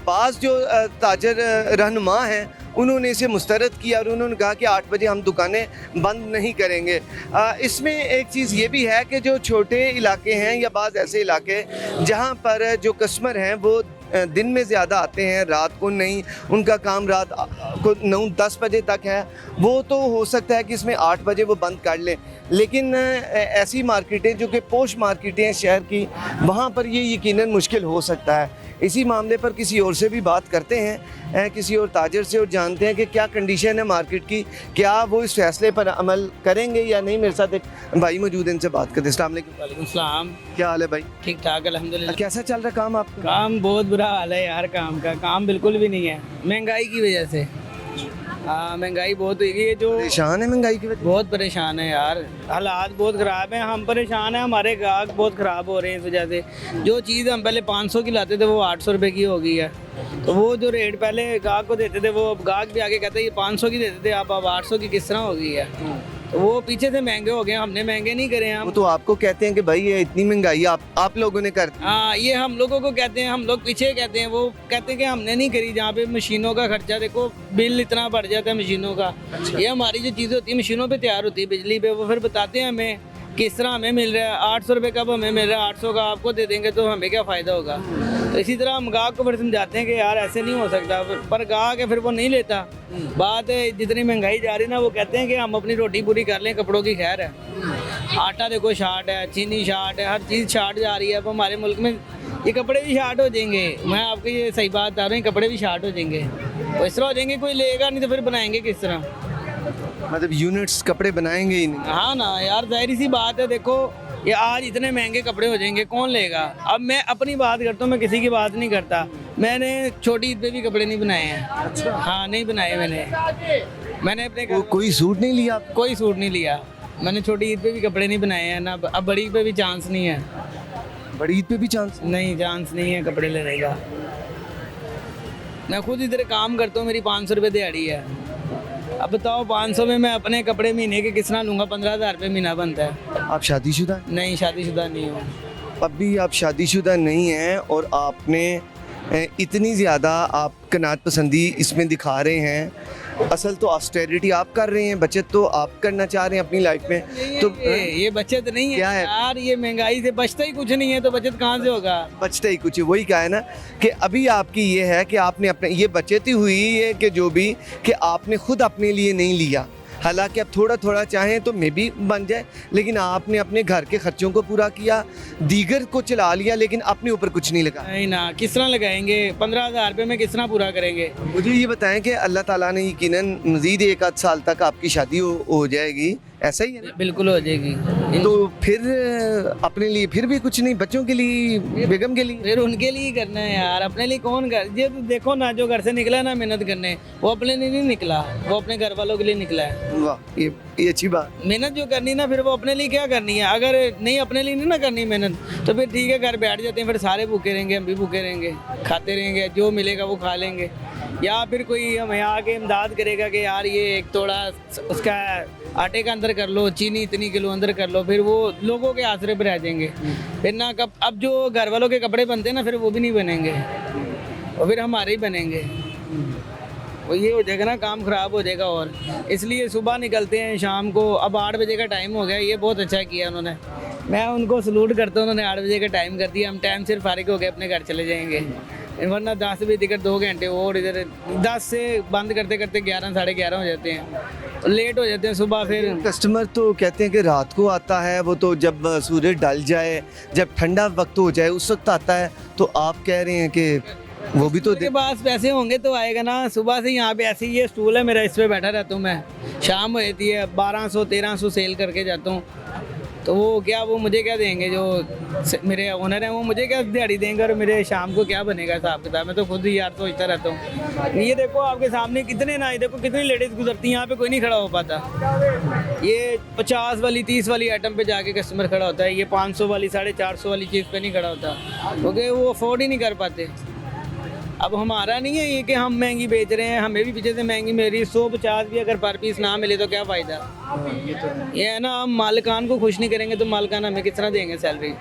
बाज़ जो ताजर रहनुमा हैं उन्होंने इसे मुस्तरद किया और उन्होंने कहा कि 8 बजे हम दुकानें बंद नहीं करेंगे। इसमें एक चीज़ ये भी है कि जो छोटे इलाके हैं या बाज़ ऐसे इलाके जहाँ पर जो कस्टमर हैं वो दिन में ज़्यादा आते हैं, रात को नहीं, उनका काम रात को 9-10 बजे तक है, वो तो हो सकता है कि इसमें 8 बजे वो बंद कर लें। लेकिन ऐसी मार्केटें जो कि पोश मार्केटें हैं शहर की, वहाँ पर ये यकीनन मुश्किल हो सकता है। इसी मामले पर किसी और से भी बात करते हैं, किसी और ताजर से, और जानते हैं कि क्या कंडीशन है मार्केट की, क्या वो इस फैसले पर अमल करेंगे या नहीं। मेरे साथ एक भाई मौजूद हैं, इनसे बात करते हैं। अस्सलाम वालेकुम। सलाम। क्या हाल है भाई? ठीक ठाक अल्हम्दुलिल्लाह। कैसा चल रहा काम आपका? काम बहुत बुरा हाल है यार, काम बिल्कुल भी नहीं है, महंगाई की वजह से। हाँ, महंगाई बहुत हुई है, जो परेशान है महंगाई की वजह? बहुत परेशान है यार, हालात बहुत ख़राब हैं, हम परेशान हैं, हमारे ग्राहक बहुत ख़राब हो रहे हैं इस वजह से। जो चीज़ हम पहले 500 की लाते थे वो 800 रुपये की हो गई है, तो वो जो रेट पहले ग्राहक को देते थे वो अब ग्राहक भी आगे कहते हैं ये 500 की देते थे, आप अब 800 की किस तरह हो गई है। वो पीछे से महंगे हो गए, हमने महंगे नहीं करे हैं वो हम। तो आपको कहते हैं कि भाई ये इतनी महंगाई आप लोगों ने कर दी। हाँ, ये हम लोगों को कहते हैं, हम लोग पीछे कहते हैं, वो कहते हैं कि हमने नहीं करी। जहाँ पे मशीनों का खर्चा देखो, बिल इतना बढ़ जाता है मशीनों का। ये हमारी जो चीज़ें होती है मशीनों पे तैयार होती है, बिजली पे, वो फिर बताते हैं हमें किस तरह हमें मिल रहा है। 800 रुपये कब हमें मिल रहा है, 800 का आपको दे देंगे तो हमें क्या फ़ायदा होगा। तो इसी तरह हम गाहक को फिर समझाते हैं कि यार ऐसे नहीं हो सकता, पर गाहक है फिर वो नहीं लेता। बात है जितनी महंगाई जा रही है ना, वो कहते हैं कि हम अपनी रोटी पूरी कर लें, कपड़ों की खैर है। आटा देखो शार्ट है, चीनी शार्ट है, हर चीज़ शार्ट जा रही है। अब हमारे मुल्क में ये कपड़े भी शार्ट हो जाएंगे। मैं आपको ये सही बात बता रहा हूँ, कपड़े भी शार्ट हो जाएंगे। तो इस तरह हो जाएंगे, कोई लेगा नहीं तो फिर बनाएंगे किस तरह। मतलब यूनिट्स कपड़े बनाएंगे ही नहीं। हाँ ना यार, जाहिर सी बात है। देखो ये आज इतने महंगे कपड़े हो जाएंगे, कौन लेगा। अब मैं अपनी बात करता हूँ, मैं किसी की बात नहीं करता। मैंने छोटी ईद पे भी कपड़े नहीं बनाए हैं। अच्छा। हाँ, नहीं बनाए मैंने अपने कोई सूट नहीं लिया? कोई सूट नहीं लिया मैंने। छोटी ईद पे भी कपड़े नहीं बनाए हैं ना। अब बड़ी पे भी चांस नहीं है। बड़ी ईद पे भी चांस नहीं, चांस नहीं है कपड़े लेने का। मैं खुद इधर काम करता हूँ, मेरी 500 रुपये दिहाड़ी है। अब बताओ 500 में मैं अपने कपड़े महीने के किस तरह लूँगा? 15,000 रुपये महीना बनता है। आप शादीशुदा? नहीं, शादीशुदा नहीं हूँ। अब भी आप शादीशुदा नहीं हैं और आपने इतनी ज़्यादा आप कनात पसंदी इसमें दिखा रहे हैं। असल तो ऑस्टेरिटी आप कर रहे हैं, बचत तो आप करना चाह रहे हैं अपनी लाइफ में। तो ये बचत नहीं है क्या है यार, ये महंगाई से बचता ही कुछ नहीं है, तो बचत कहाँ से होगा? बचता ही कुछ है। वही कहा है ना कि अभी आपकी ये है कि आपने अपने ये बचत ही हुई है कि जो भी कि आपने खुद अपने लिए नहीं लिया। हालांकि अब थोड़ा थोड़ा चाहें तो मे भी बन जाए, लेकिन आपने अपने घर के खर्चों को पूरा किया, दीगर को चला लिया, लेकिन अपने ऊपर कुछ नहीं लगा। नहीं ना, किस तरह लगाएंगे? 15,000 रुपये में किस तरह पूरा करेंगे? मुझे ये बताएं कि अल्लाह ताला ने यकीनन मज़ीद 1 आध साल तक आपकी शादी हो जाएगी, ऐसा ही है ना? बिल्कुल हो जाएगी। तो फिर अपने लिए फिर भी कुछ नहीं, बच्चों के लिए, बेगम के लिए? फिर उनके लिए करना है यार, अपने लिए कौन कर। ये तो देखो ना, जो घर से निकला है ना मेहनत करने, वो अपने लिए नहीं निकला, वो अपने घर वालों के लिए निकला है। वाह, ये अच्छी बात। मेहनत जो करनी ना, फिर वो अपने लिए क्या करनी है। अगर नहीं अपने लिए नहीं ना करनी मेहनत, तो फिर ठीक है, घर बैठ जाते हैं, फिर सारे भूखे रहेंगे, हम भी भूखे रहेंगे, खाते रहेंगे, जो मिलेगा वो खा लेंगे। या फिर कोई हमें आके इमदाद करेगा कि यार ये एक थोड़ा उसका आटे का अंदर कर लो, चीनी इतनी किलो अंदर कर लो, फिर वो लोगों के आसरे पर रह जाएंगे। फिर ना कब अब जो घर वालों के कपड़े बनते हैं ना, फिर वो भी नहीं बनेंगे, और फिर हमारे ही बनेंगे। वो ये हो जाएगा ना, काम ख़राब हो जाएगा। और इसलिए सुबह निकलते हैं, शाम को अब 8 बजे का टाइम हो गया। ये बहुत अच्छा किया उन्होंने, मैं उनको सलूट करता हूँ। उन्होंने 8 बजे का टाइम कर दिया, हम टाइम से फारिग हो गए, अपने घर चले जाएंगे। वरना 10 बजे टिकट 2 घंटे और इधर 10 से बंद करते करते 11 साढ़े 11 हो जाते हैं, लेट हो जाते हैं सुबह। फिर कस्टमर तो कहते हैं कि रात को आता है, वो तो जब सूरज ढल जाए, जब ठंडा वक्त हो जाए उस वक्त आता है। तो आप कह रहे हैं कि वो भी तो के पास पैसे होंगे तो आएगा ना। सुबह से यहाँ पे ऐसे ही ये स्टूल है मेरा, इस पे बैठा रहता हूँ मैं। शाम हो जाती है, 1200-1300 सेल करके जाता हूँ। तो वो क्या, वो मुझे क्या देंगे? जो मेरे ओनर हैं वो मुझे क्या दिहाड़ी देंगे, और मेरे शाम को क्या बनेगा हिसाब किताब? मैं तो खुद ही यार सोचता रहता हूँ। ये देखो आपके सामने कितने ना, देखो कितनी लेडीज़ गुजरती हैं यहाँ पे, कोई नहीं खड़ा हो पाता। ये 50 वाली 30 वाली आइटम पे जाके कस्टमर खड़ा होता है, ये 500 वाली 450 वाली चीज़ पे नहीं खड़ा होता, क्योंकि वो अफोर्ड ही नहीं कर पाते। अब हमारा नहीं है ये कि हम महंगी बेच रहे हैं, हमें भी पीछे से महंगी मिल रही है। 150 भी अगर पर पीस ना मिले तो क्या फ़ायदा? ये है ना, हम मालिकान को खुश नहीं करेंगे तो मालिकान हमें किस तरह देंगे सैलरी?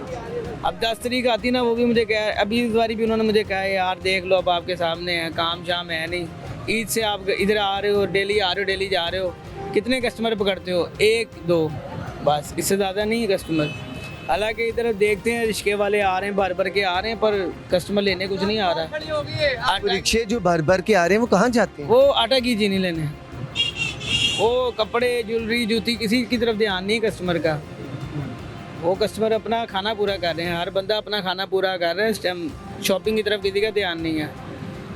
अब 10 तारीख आती ना, वो भी मुझे कहा है, अभी इस बारी भी उन्होंने मुझे कहा है यार देख लो, अब आपके सामने है, काम शाम है नहीं। ईद से आप इधर आ रहे हो, डेली आ रहे हो, डेली जा रहे हो, कितने कस्टमर पकड़ते हो? 1-2 बस, इससे ज़्यादा नहीं है कस्टमर। हालांकि इधर देखते हैं रिक्शे वाले आ रहे हैं, भर भर के आ रहे हैं, पर कस्टमर लेने कुछ नहीं आ रहा है। रिक्शे जो भर भर के आ रहे हैं वो कहाँ जाते हैं? वो आटा की चीनी लेने, वो कपड़े, ज्वेलरी, जूती, किसी की तरफ ध्यान नहीं है कस्टमर का। वो कस्टमर अपना खाना पूरा कर रहे हैं, हर बंदा अपना खाना पूरा कर रहा है, शॉपिंग की तरफ किसी का ध्यान नहीं है।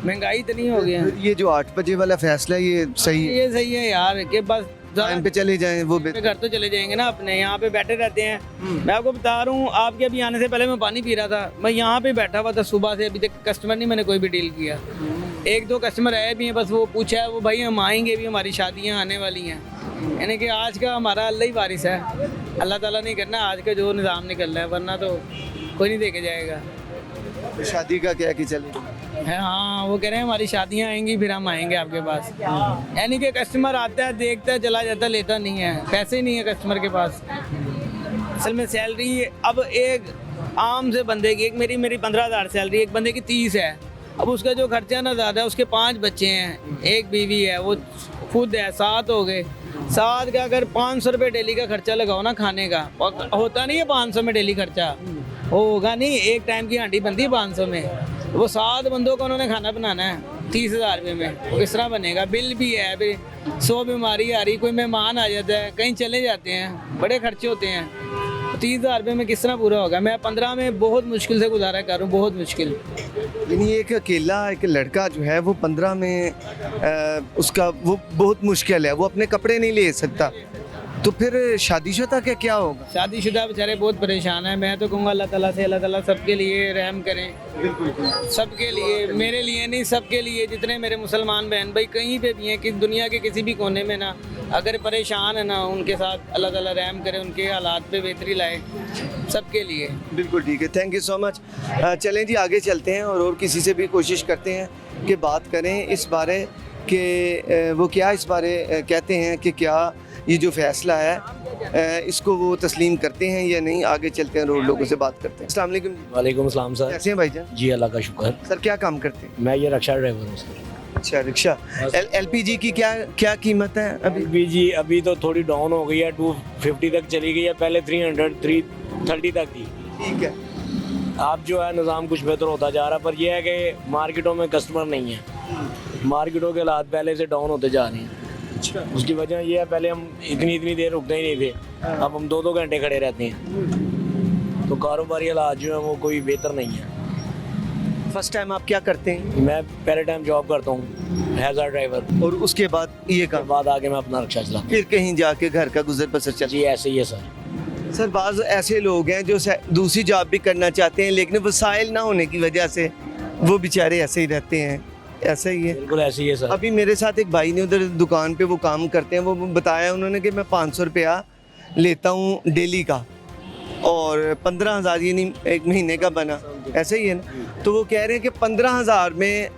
महंगाई इतनी हो गई है। ये जो 8 बजे वाला फैसला ये सही है? ये सही है यार, कि बस टाइम पे चले जाएं, वो घर तो चले जाएंगे ना, अपने यहाँ पे बैठे रहते हैं। मैं आपको बता रहा हूँ, आपके अभी आने से पहले मैं पानी पी रहा था, मैं यहाँ पे बैठा हुआ था सुबह से, अभी तक कस्टमर नहीं मैंने कोई भी डील किया। 1-2 कस्टमर आए भी हैं, बस वो पूछा है, वो भाई हम आएंगे भी, हमारी शादियाँ आने वाली हैं। यानी कि आज का हमारा अल्लाह ही वारिस है, अल्लाह ताला नहीं करना, आज का जो निज़ाम निकल रहा है, वरना तो कोई नहीं देके जाएगा। शादी का क्या कि चलेगा? है हाँ, वो कह रहे हैं हमारी शादियां आएंगी फिर हम आएंगे आपके पास। यानी कि कस्टमर आता है, देखता है, चला जाता है, लेता नहीं है, पैसे ही नहीं है कस्टमर के पास। असल में सैलरी अब एक आम से बंदे की, एक मेरी 15,000 सैलरी, एक बंदे की 30 है। अब उसका जो खर्चा ना ज़्यादा है, उसके 5 बच्चे हैं, एक बीवी है, वो खुद है, 7 हो गए। 7 का अगर 500 रुपये डेली का खर्चा लगाओ ना खाने का, होता नहीं है 500 में डेली खर्चा, वो होगा नहीं। एक टाइम की हांडी बनती है 500 में, वो 7 बंदों का उन्होंने खाना बनाना है 30,000 रुपये में, वो किस तरह बनेगा? बिल भी है, फिर 100 बीमारी आ रही, कोई मेहमान आ जाता है, कहीं चले जाते हैं, बड़े खर्चे होते हैं। 30,000 रुपये में किस तरह पूरा होगा? मैं 15 में बहुत मुश्किल से गुजारा कर रहा हूँ, बहुत मुश्किल। यानी एक अकेला एक लड़का जो है वो 15 में उसका वो बहुत मुश्किल है, वो अपने कपड़े नहीं ले सकता, तो फिर शादीशुदा का क्या होगा? शादीशुदा बेचारे बहुत परेशान हैं। मैं तो कहूँगा अल्लाह ताला से, अल्लाह ताला सबके लिए रहम करें, सबके लिए, मेरे लिए नहीं, सबके लिए, जितने मेरे मुसलमान बहन भाई कहीं पे भी हैं, कि दुनिया के किसी भी कोने में ना, अगर परेशान है ना, उनके साथ अल्लाह ताला रहम करे, उनके हालात पे बेहतरी लाए, सबके लिए। बिल्कुल ठीक है, थैंक यू सो मच। चलें जी आगे चलते हैं और किसी से भी कोशिश करते हैं कि बात करें इस बारे कि वो क्या इस बारे कहते हैं कि क्या ये जो फैसला है इसको वो तस्लीम करते हैं या नहीं। आगे चलते हैं और लोगों से बात करते हैं। अस्सलाम वालेकुम। वालेकुम अस्सलाम सर। कैसे हैं भाईजान? जी अल्लाह का शुक्र। सर क्या काम करते हैं? मैं ये रिक्शा ड्राइवर हूँ सर। अच्छा, रिक्शा। एलपीजी की क्या कीमत है अभी? एलपीजी अभी तो थोड़ी डाउन हो गई है, 250 तक चली गई है, पहले 330 तक थी। ठीक है। अब जो है निज़ाम कुछ बेहतर होता जा रहा है, पर यह है कि मार्केटों में कस्टमर नहीं है, मार्केटों के हालात पहले से डाउन होते जा रहे हैं। अच्छा। उसकी वजह यह है पहले हम इतनी देर रुकते ही नहीं थे, अब हम 2-2 घंटे खड़े रहते हैं, तो कारोबारी हालात जो है वो कोई बेहतर नहीं है। फर्स्ट टाइम आप क्या करते हैं? मैं पहले टाइम जॉब करता हूँ एज अ ड्राइवर, और उसके बाद ये काम? बाद आके मैं अपना रिक्शा चलाता हूँ। फिर कहीं जाके घर का गुजर बसर चल? जी ऐसे ही है सर। सर बाज़ ऐसे लोग हैं जो दूसरी जॉब भी करना चाहते हैं, लेकिन वसाइल ना होने की वजह से वो बेचारे ऐसे ही रहते हैं। ऐसा ही है? बिल्कुल ऐसे ही है सर। अभी मेरे साथ एक भाई ने उधर दुकान पे वो काम करते हैं, वो बताया उन्होंने कि मैं 500 रुपया लेता हूँ डेली का और 15,000 यानी एक महीने का बना, ऐसे ही है ना? तो वो कह रहे हैं कि 15,000 में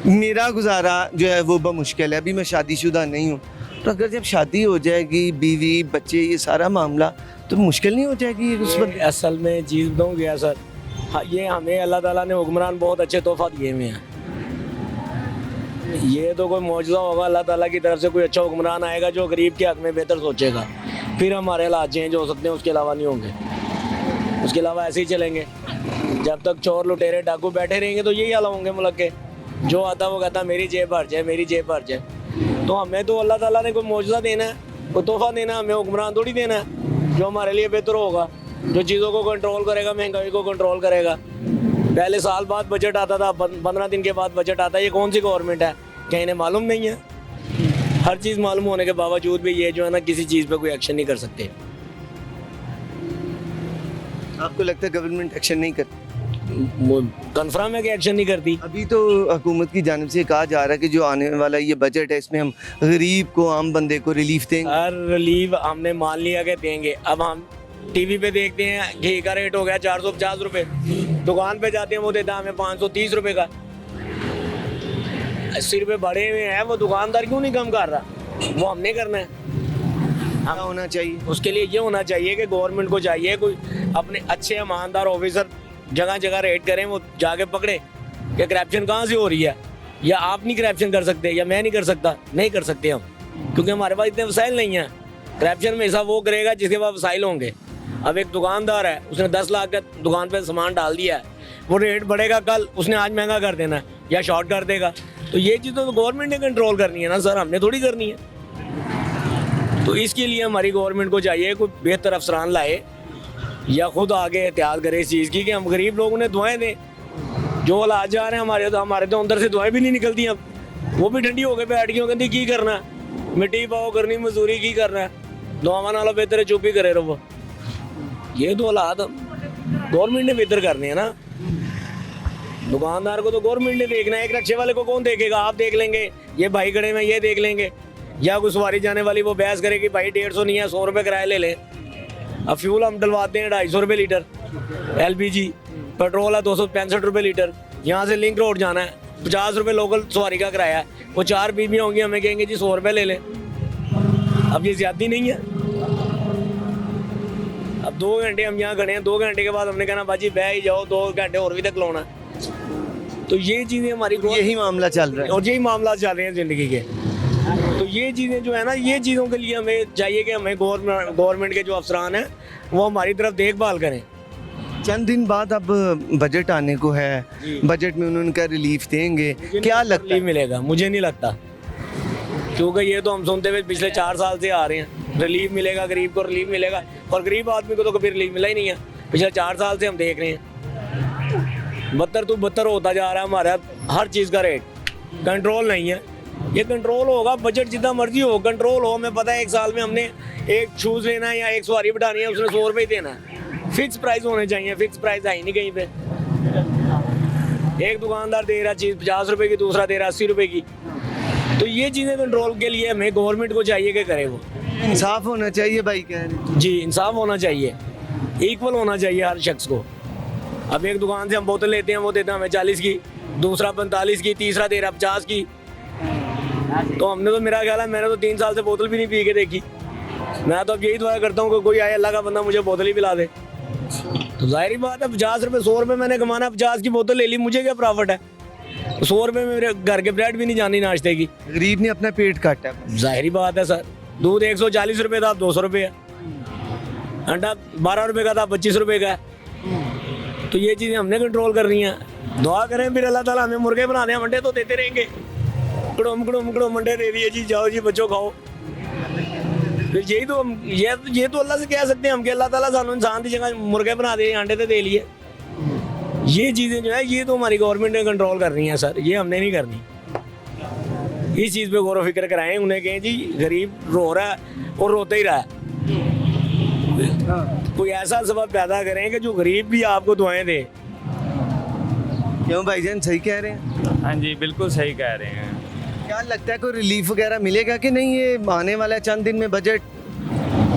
मेरा गुजारा जो है वो मुश्किल है, अभी मैं शादीशुदा नहीं हूँ। तो अगर जब शादी हो जाएगी, बीवी बच्चे ये सारा मामला, तो मुश्किल नहीं हो जाएगी उस वक्त? असल में चीज़ बताऊँ क्या सर, हाँ, ये हमें अल्लाह ताला ने हुक्मरान बहुत अच्छे तोहफा दिए हुए हैं। ये तो कोई मौजूदा होगा अल्लाह ताला की तरफ से, कोई अच्छा हुक्मरान आएगा जो गरीब के हक में बेहतर सोचेगा, फिर हमारे हालात चेंज हो सकते हैं, उसके अलावा नहीं होंगे। उसके अलावा ऐसे ही चलेंगे, जब तक चोर लुटेरे डाकू बैठे रहेंगे तो यही हाल होंगे मुल्क के। जो आता वो कहता मेरी जेब भर जाए, मेरी जेब भर जाए। तो हमें तो अल्लाह ताला ने कोई मौजूदा देना है, कोई तोहफा देना है, हमें हुक्मरान थोड़ी देना है जो हमारे लिए बेहतर होगा, जो चीज़ों को कंट्रोल करेगा, महंगाई को कंट्रोल करेगा। पहले साल बाद बजट आता था, 15 दिन के बाद बजट आता है, ये कौन सी गवर्नमेंट है? क्या इन्हें मालूम नहीं है? हर चीज़ मालूम होने के बावजूद भी ये जो है ना किसी चीज़ पे कोई एक्शन नहीं कर सकते। आपको लगता है गवर्नमेंट एक्शन नहीं करती? कन्फर्म है कि एक्शन नहीं करती। अभी तो हुकूमत की जानिब से कहा जा रहा है कि जो आने वाला ये बजट है इसमें हम गरीब को, आम बंदे को रिलीफ देंगे। हर रिलीफ हमने मान लिया कि देंगे। अब हम टीवी पे देखते हैं घी का रेट हो गया 450 रुपये, दुकान पे जाते हैं वो देता हमें 530 रुपये का। 80 रुपये बढ़े हुए हैं, वो दुकानदार क्यों नहीं कम कर रहा? वो हमने करना है। क्या होना चाहिए उसके लिए? ये होना चाहिए कि गवर्नमेंट को चाहिए कोई अपने अच्छे ईमानदार ऑफिसर जगह जगह रेड करें, वो जाके पकड़े कि करप्शन कहाँ से हो रही है, या आप नहीं करप्शन कर सकते या मैं नहीं कर सकता, नहीं कर सकते हम, क्योंकि हमारे पास इतने वसाइल नहीं हैं। करप्शन में ऐसा वो करेगा जिसके पास वसाइल होंगे। अब एक दुकानदार है, उसने 10 लाख का दुकान पे सामान डाल दिया है, वो रेट बढ़ेगा कल, उसने आज महंगा कर देना है या शॉर्ट कर देगा। तो ये चीज़ तो गवर्नमेंट ने कंट्रोल करनी है ना सर, हमने थोड़ी करनी है। तो इसके लिए हमारी गवर्नमेंट को चाहिए कोई बेहतर अफसरान लाए या खुद आगे एहतियात करे इस चीज़ की कि हम गरीब लोगों ने दुआएं दें। जो हालात जा रहे हैं हमारे तो अंदर से दुआएं भी नहीं निकलती। अब वो भी ठंडी हो गए बैठ गई, कहती की करना है, मिट्टी पाओ करनी, मजदूरी की करना है, दुआवा नाला बेहतर है चुप ही करे रहो। ये तो हालात गवर्नमेंट ने बेहतर करने हैं ना। दुकानदार को तो गवर्नमेंट ने देखना है, एक रिक्शे वाले को कौन देखेगा? आप देख लेंगे, ये भाई खड़े में ये देख लेंगे, या कोई सवारी जाने वाली वो बहस करेगी भाई 150 नहीं है 100 रुपये किराया ले लें। अब फ्यूल हम डलवाते हैं 250 रुपये लीटर, LPG, पेट्रोल है 265 रुपये लीटर। यहाँ से लिंक रोड जाना है, 50 रुपये लोकल सवारी का किराया है। वो 4 बीबियाँ होंगी, हमें कहेंगे जी 100 रुपये ले लें। अब ये ज्यादा नहीं है। अब 2 घंटे हम यहाँ खड़े हैं, 2 घंटे के बाद हमने कहना बाजी बह ही जाओ, 2 घंटे और भी तक लाना। तो ये चीज़ें हमारी यही मामला चल रहा है और यही मामला चल रहे हैं ज़िंदगी के। तो ये चीज़ें जो है ना, ये चीज़ों के लिए हमें चाहिए कि हमें गवर्नमेंट के जो अफसरान हैं वो हमारी तरफ देखभाल करें। चंद दिन बाद अब बजट आने को है, बजट में उन्होंने कहा रिलीफ देंगे, क्या लगता है? मिलेगा? मुझे नहीं लगता, क्योंकि ये तो हम सुनते हुए पिछले 4 साल से आ रहे हैं, रिलीफ मिलेगा, गरीब को रिलीफ मिलेगा, और गरीब आदमी को तो कभी रिलीफ मिला ही नहीं है। पिछले 4 साल से हम देख रहे हैं, बदतर तो बदतर होता जा रहा है हमारा हर चीज़ का रेट, कंट्रोल नहीं है। ये कंट्रोल होगा, बजट जितना मर्जी हो, कंट्रोल हो। हमें पता है 1 साल में हमने एक शूज़ लेना है या एक सवारी बिठानी है, उसने 100 रुपये ही देना है। फिक्स प्राइस होने चाहिए, फिक्स प्राइस है ही नहीं कहीं पे। एक दुकानदार दे रहा चीज़ 50 रुपये की, दूसरा दे रहा 80 रुपये की। तो ये चीज़ें कंट्रोल के लिए हमें गवर्नमेंट को चाहिए कि करे वो। इंसाफ होना चाहिए भाई, कह रहे हैं। जी, इंसाफ होना चाहिए, इक्वल होना चाहिए हर शख्स को। अब एक दुकान से हम बोतल लेते हैं, वो देता है हमें 40 की, दूसरा 45 की, तीसरा दे रहा 50 की। तो हमने तो, मेरा ख्याल है मैंने तो 3 साल से बोतल भी नहीं पी के देखी। मैं तो अब यही दुआ करता हूँ कि कोई आए अल्लाह का बंदा मुझे बोतल ही पिला दे। तो जाहिर बात है 50 रुपये 100 रुपये मैंने कमाना, 50 की बोतल ले ली, मुझे क्या प्रॉफिट है? 100 रुपये में मेरे घर के ब्रेड भी नहीं जानी नाश्ते की। गरीब ने अपना पेट काटा। जाहिर बात है सर, दूध 140 रुपये था, अब 200 रुपये है। अंडा 12 रुपये का था, 25 रुपये का है। तो ये चीज़ें हमने कंट्रोल करनी है। दुआ करें फिर अल्लाह ताला हमें मुर्गे बना दें, अंडे तो देते रहेंगे। कड़ोम अंडे दे दिए जी, जाओ जी बच्चों खाओ। फिर यही तो हम ये तो अल्लाह से कह सकते हैं हम कि अल्लाह ताला सानू इंसान की जगह मुर्गे बना दे, अंडे तो दे लिए। ये चीज़ें जो है ये तो हमारी गवर्नमेंट ने कंट्रोल करनी है सर, ये हमने नहीं करनी। इस चीज़ पे गौर व फिक्र कराएं, उन्हें कहें जी गरीब रो रहा है और रोते ही रहा है। कोई ऐसा सबब पैदा करें कि जो गरीब भी आपको दुआएं दे। क्यों भाईजान, सही कह रहे हैं? हाँ जी, बिल्कुल सही कह रहे हैं। क्या लगता है कोई रिलीफ वगैरह मिलेगा कि नहीं? ये आने वाला है चंद दिन में बजट,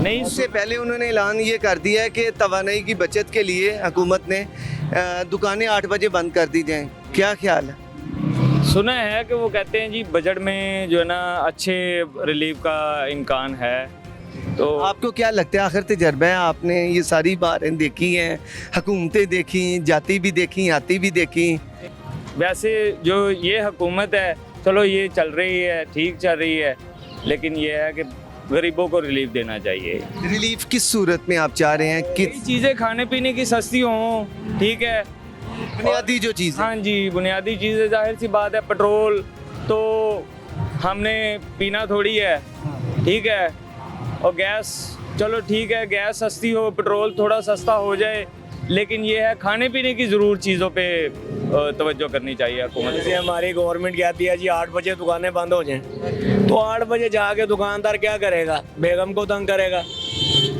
नहीं उससे पहले उन्होंने ऐलान ये कर दिया है कि तवानाई की बचत के लिए हुकूमत ने दुकानें 8 बजे बंद कर दी जाएं। क्या ख्याल है? सुना है कि वो कहते हैं जी बजट में जो है ना अच्छे रिलीफ का इम्कान है। तो आपको क्या लगता है, आखिर तजर्बा है, आपने ये सारी बातें देखी हैं, हुकूमतें देखी, जाती भी देखी, आती भी देखी। वैसे जो ये हुकूमत है, चलो ये चल रही है, ठीक चल रही है, लेकिन ये है कि गरीबों को रिलीफ देना चाहिए। रिलीफ किस सूरत में आप चाह रहे हैं? कि चीज़ें खाने पीने की सस्ती हों, ठीक है, बुनियादी जो चीज़। हाँ जी, बुनियादी चीज़ें, जाहिर सी बात है पेट्रोल तो हमने पीना थोड़ी है, ठीक है, और गैस चलो ठीक है, गैस सस्ती हो, पेट्रोल थोड़ा सस्ता हो जाए, लेकिन ये है खाने पीने की ज़रूर चीज़ों पे तवज्जो करनी चाहिए हुकूमत। जैसे हमारी गवर्नमेंट कहती है जी 8 बजे दुकानें बंद हो जाएं, तो 8 बजे जाके दुकानदार क्या करेगा? बेगम को तंग करेगा,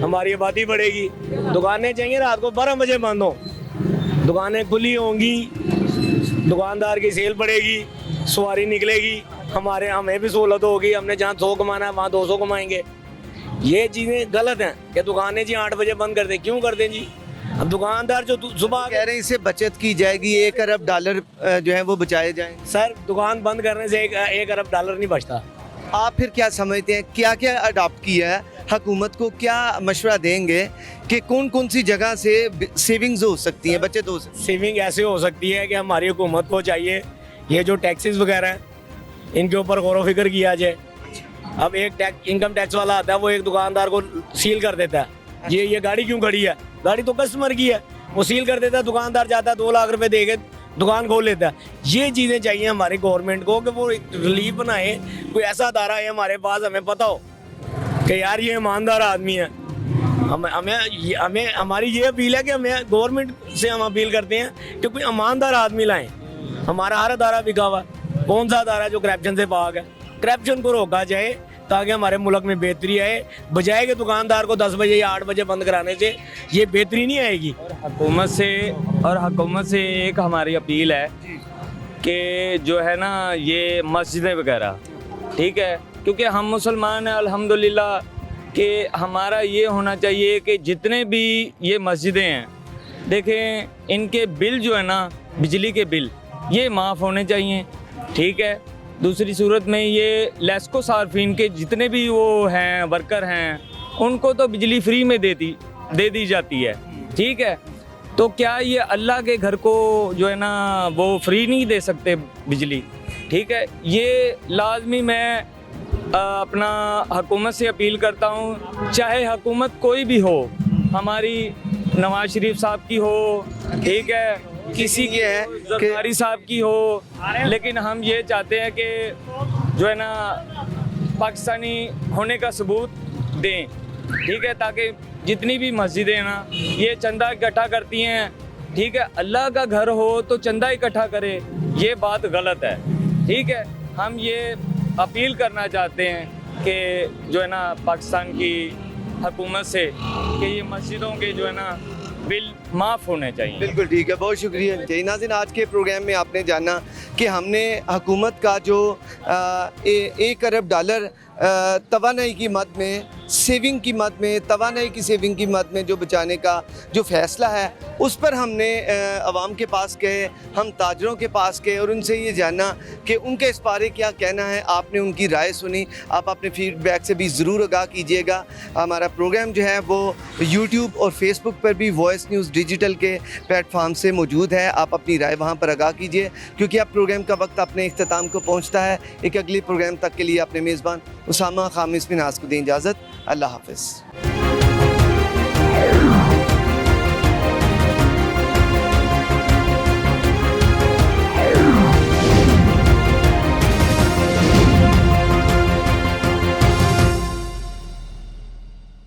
हमारी आबादी बढ़ेगी। दुकानें चाहिए रात को 12 बजे बंद हो, दुकानें खुली होंगी, दुकानदार की सेल बढ़ेगी, सवारी निकलेगी, हमें भी सहूलत होगी। हमने जहाँ 100 कमाना है वहाँ 200 कमाएंगे। ये चीज़ें गलत हैं कि दुकानें जी 8 बजे बंद कर दें। क्यों कर दें जी? अब दुकानदार जो सुबह कह रहे हैं इससे बचत की जाएगी, 1 अरब डॉलर जो है वो बचाए जाएं। सर दुकान बंद करने से 1 अरब डॉलर नहीं बचता। आप फिर क्या समझते हैं, क्या क्या अडॉप्ट किया है? हुकूमत को क्या मशवरा देंगे कि कौन कौन सी जगह से सेविंग्स हो सकती हैं, बचत हो सकती है? सेविंग ऐसे हो सकती है कि हमारी हुकूमत को चाहिए ये जो टैक्सेस वगैरह हैं इनके ऊपर गौर व फिक्र किया जाए। अब एक इनकम टैक्स वाला आता है, वो एक दुकानदार को सील कर देता है, ये गाड़ी क्यों खड़ी है? गाड़ी तो कस्टमर की है, वो सील कर देता है। दुकानदार जाता है 2 लाख रुपए दे के दुकान खोल लेता है। ये चीज़ें चाहिए हमारी गवर्नमेंट को कि वो रिलीफ बनाए, कोई ऐसा अदारा है हमारे पास, हमें पता हो कि यार ये ईमानदार आदमी है। हमें हमारी ये अपील है कि हमें गवर्नमेंट से हम अपील करते हैं कि कोई ईमानदार आदमी लाएं। हमारा हर अदारा बिका हुआ, कौन सा अदारा जो करप्शन से पाक है? करप्शन को रोका जाए ताकि हमारे मुल्क में बेहतरी आए, बजाय के दुकानदार को 10 बजे या 8 बजे बंद कराने से ये बेहतरी नहीं आएगी। और हुकूमत से एक हमारी अपील है कि जो है ना ये मस्जिदें वगैरह, ठीक है, क्योंकि हम मुसलमान हैं अल्हम्दुलिल्लाह, कि हमारा ये होना चाहिए कि जितने भी ये मस्जिदें हैं देखें इनके बिल जो है ना, बिजली के बिल, ये माफ़ होने चाहिए, ठीक है। दूसरी सूरत में ये लेस्को सार्फिन के जितने भी वो हैं वर्कर हैं, उनको तो बिजली फ्री में दे दी जाती है, ठीक है। तो क्या ये अल्लाह के घर को जो है ना वो फ्री नहीं दे सकते बिजली, ठीक है। ये लाजमी मैं अपना हुकूमत से अपील करता हूँ, चाहे हुकूमत कोई भी हो, हमारी नवाज शरीफ साहब की हो, ठीक है, किसी की है, जरदारी साहब की हो, लेकिन हम ये चाहते हैं कि जो है ना पाकिस्तानी होने का सबूत दें, ठीक है, ताकि जितनी भी मस्जिदें हैं ना ये चंदा इकट्ठा करती हैं, ठीक है। अल्लाह का घर हो तो चंदा इकट्ठा करे, ये बात गलत है, ठीक है। हम ये अपील करना चाहते हैं कि जो है ना पाकिस्तान की हुकूमत से कि ये मस्जिदों के जो है ना बिल माफ़ होने चाहिए। बिल्कुल ठीक है, बहुत शुक्रिया। जय नाज़रीन, आज के प्रोग्राम में आपने जाना कि हमने हुकूमत का जो $1 अरब तवानाई की मद में, सेविंग की मद में, तवानाई की सेविंग की मद में जो बचाने का जो फ़ैसला है, उस पर हमने आवाम के पास गए, हम ताजरों के पास गए और उनसे ये जाना कि उनके इस बारे क्या कहना है। आपने उनकी राय सुनी, आप अपने फीडबैक से भी ज़रूर आगाह कीजिएगा। हमारा प्रोग्राम जो है वो यूट्यूब और फेसबुक पर भी वॉइस न्यूज़ डिजिटल के प्लेटफार्म से मौजूद है, आप अपनी राय वहाँ पर आगाह कीजिए, क्योंकि अब प्रोग्राम का वक्त अपने इख्तिताम को पहुँचता है। एक अगले प्रोग्राम तक के लिए अपने मेज़बान उसामा खामिस बिन नाज़ को दें इजाज़त। अल्लाह हाफ़िज़।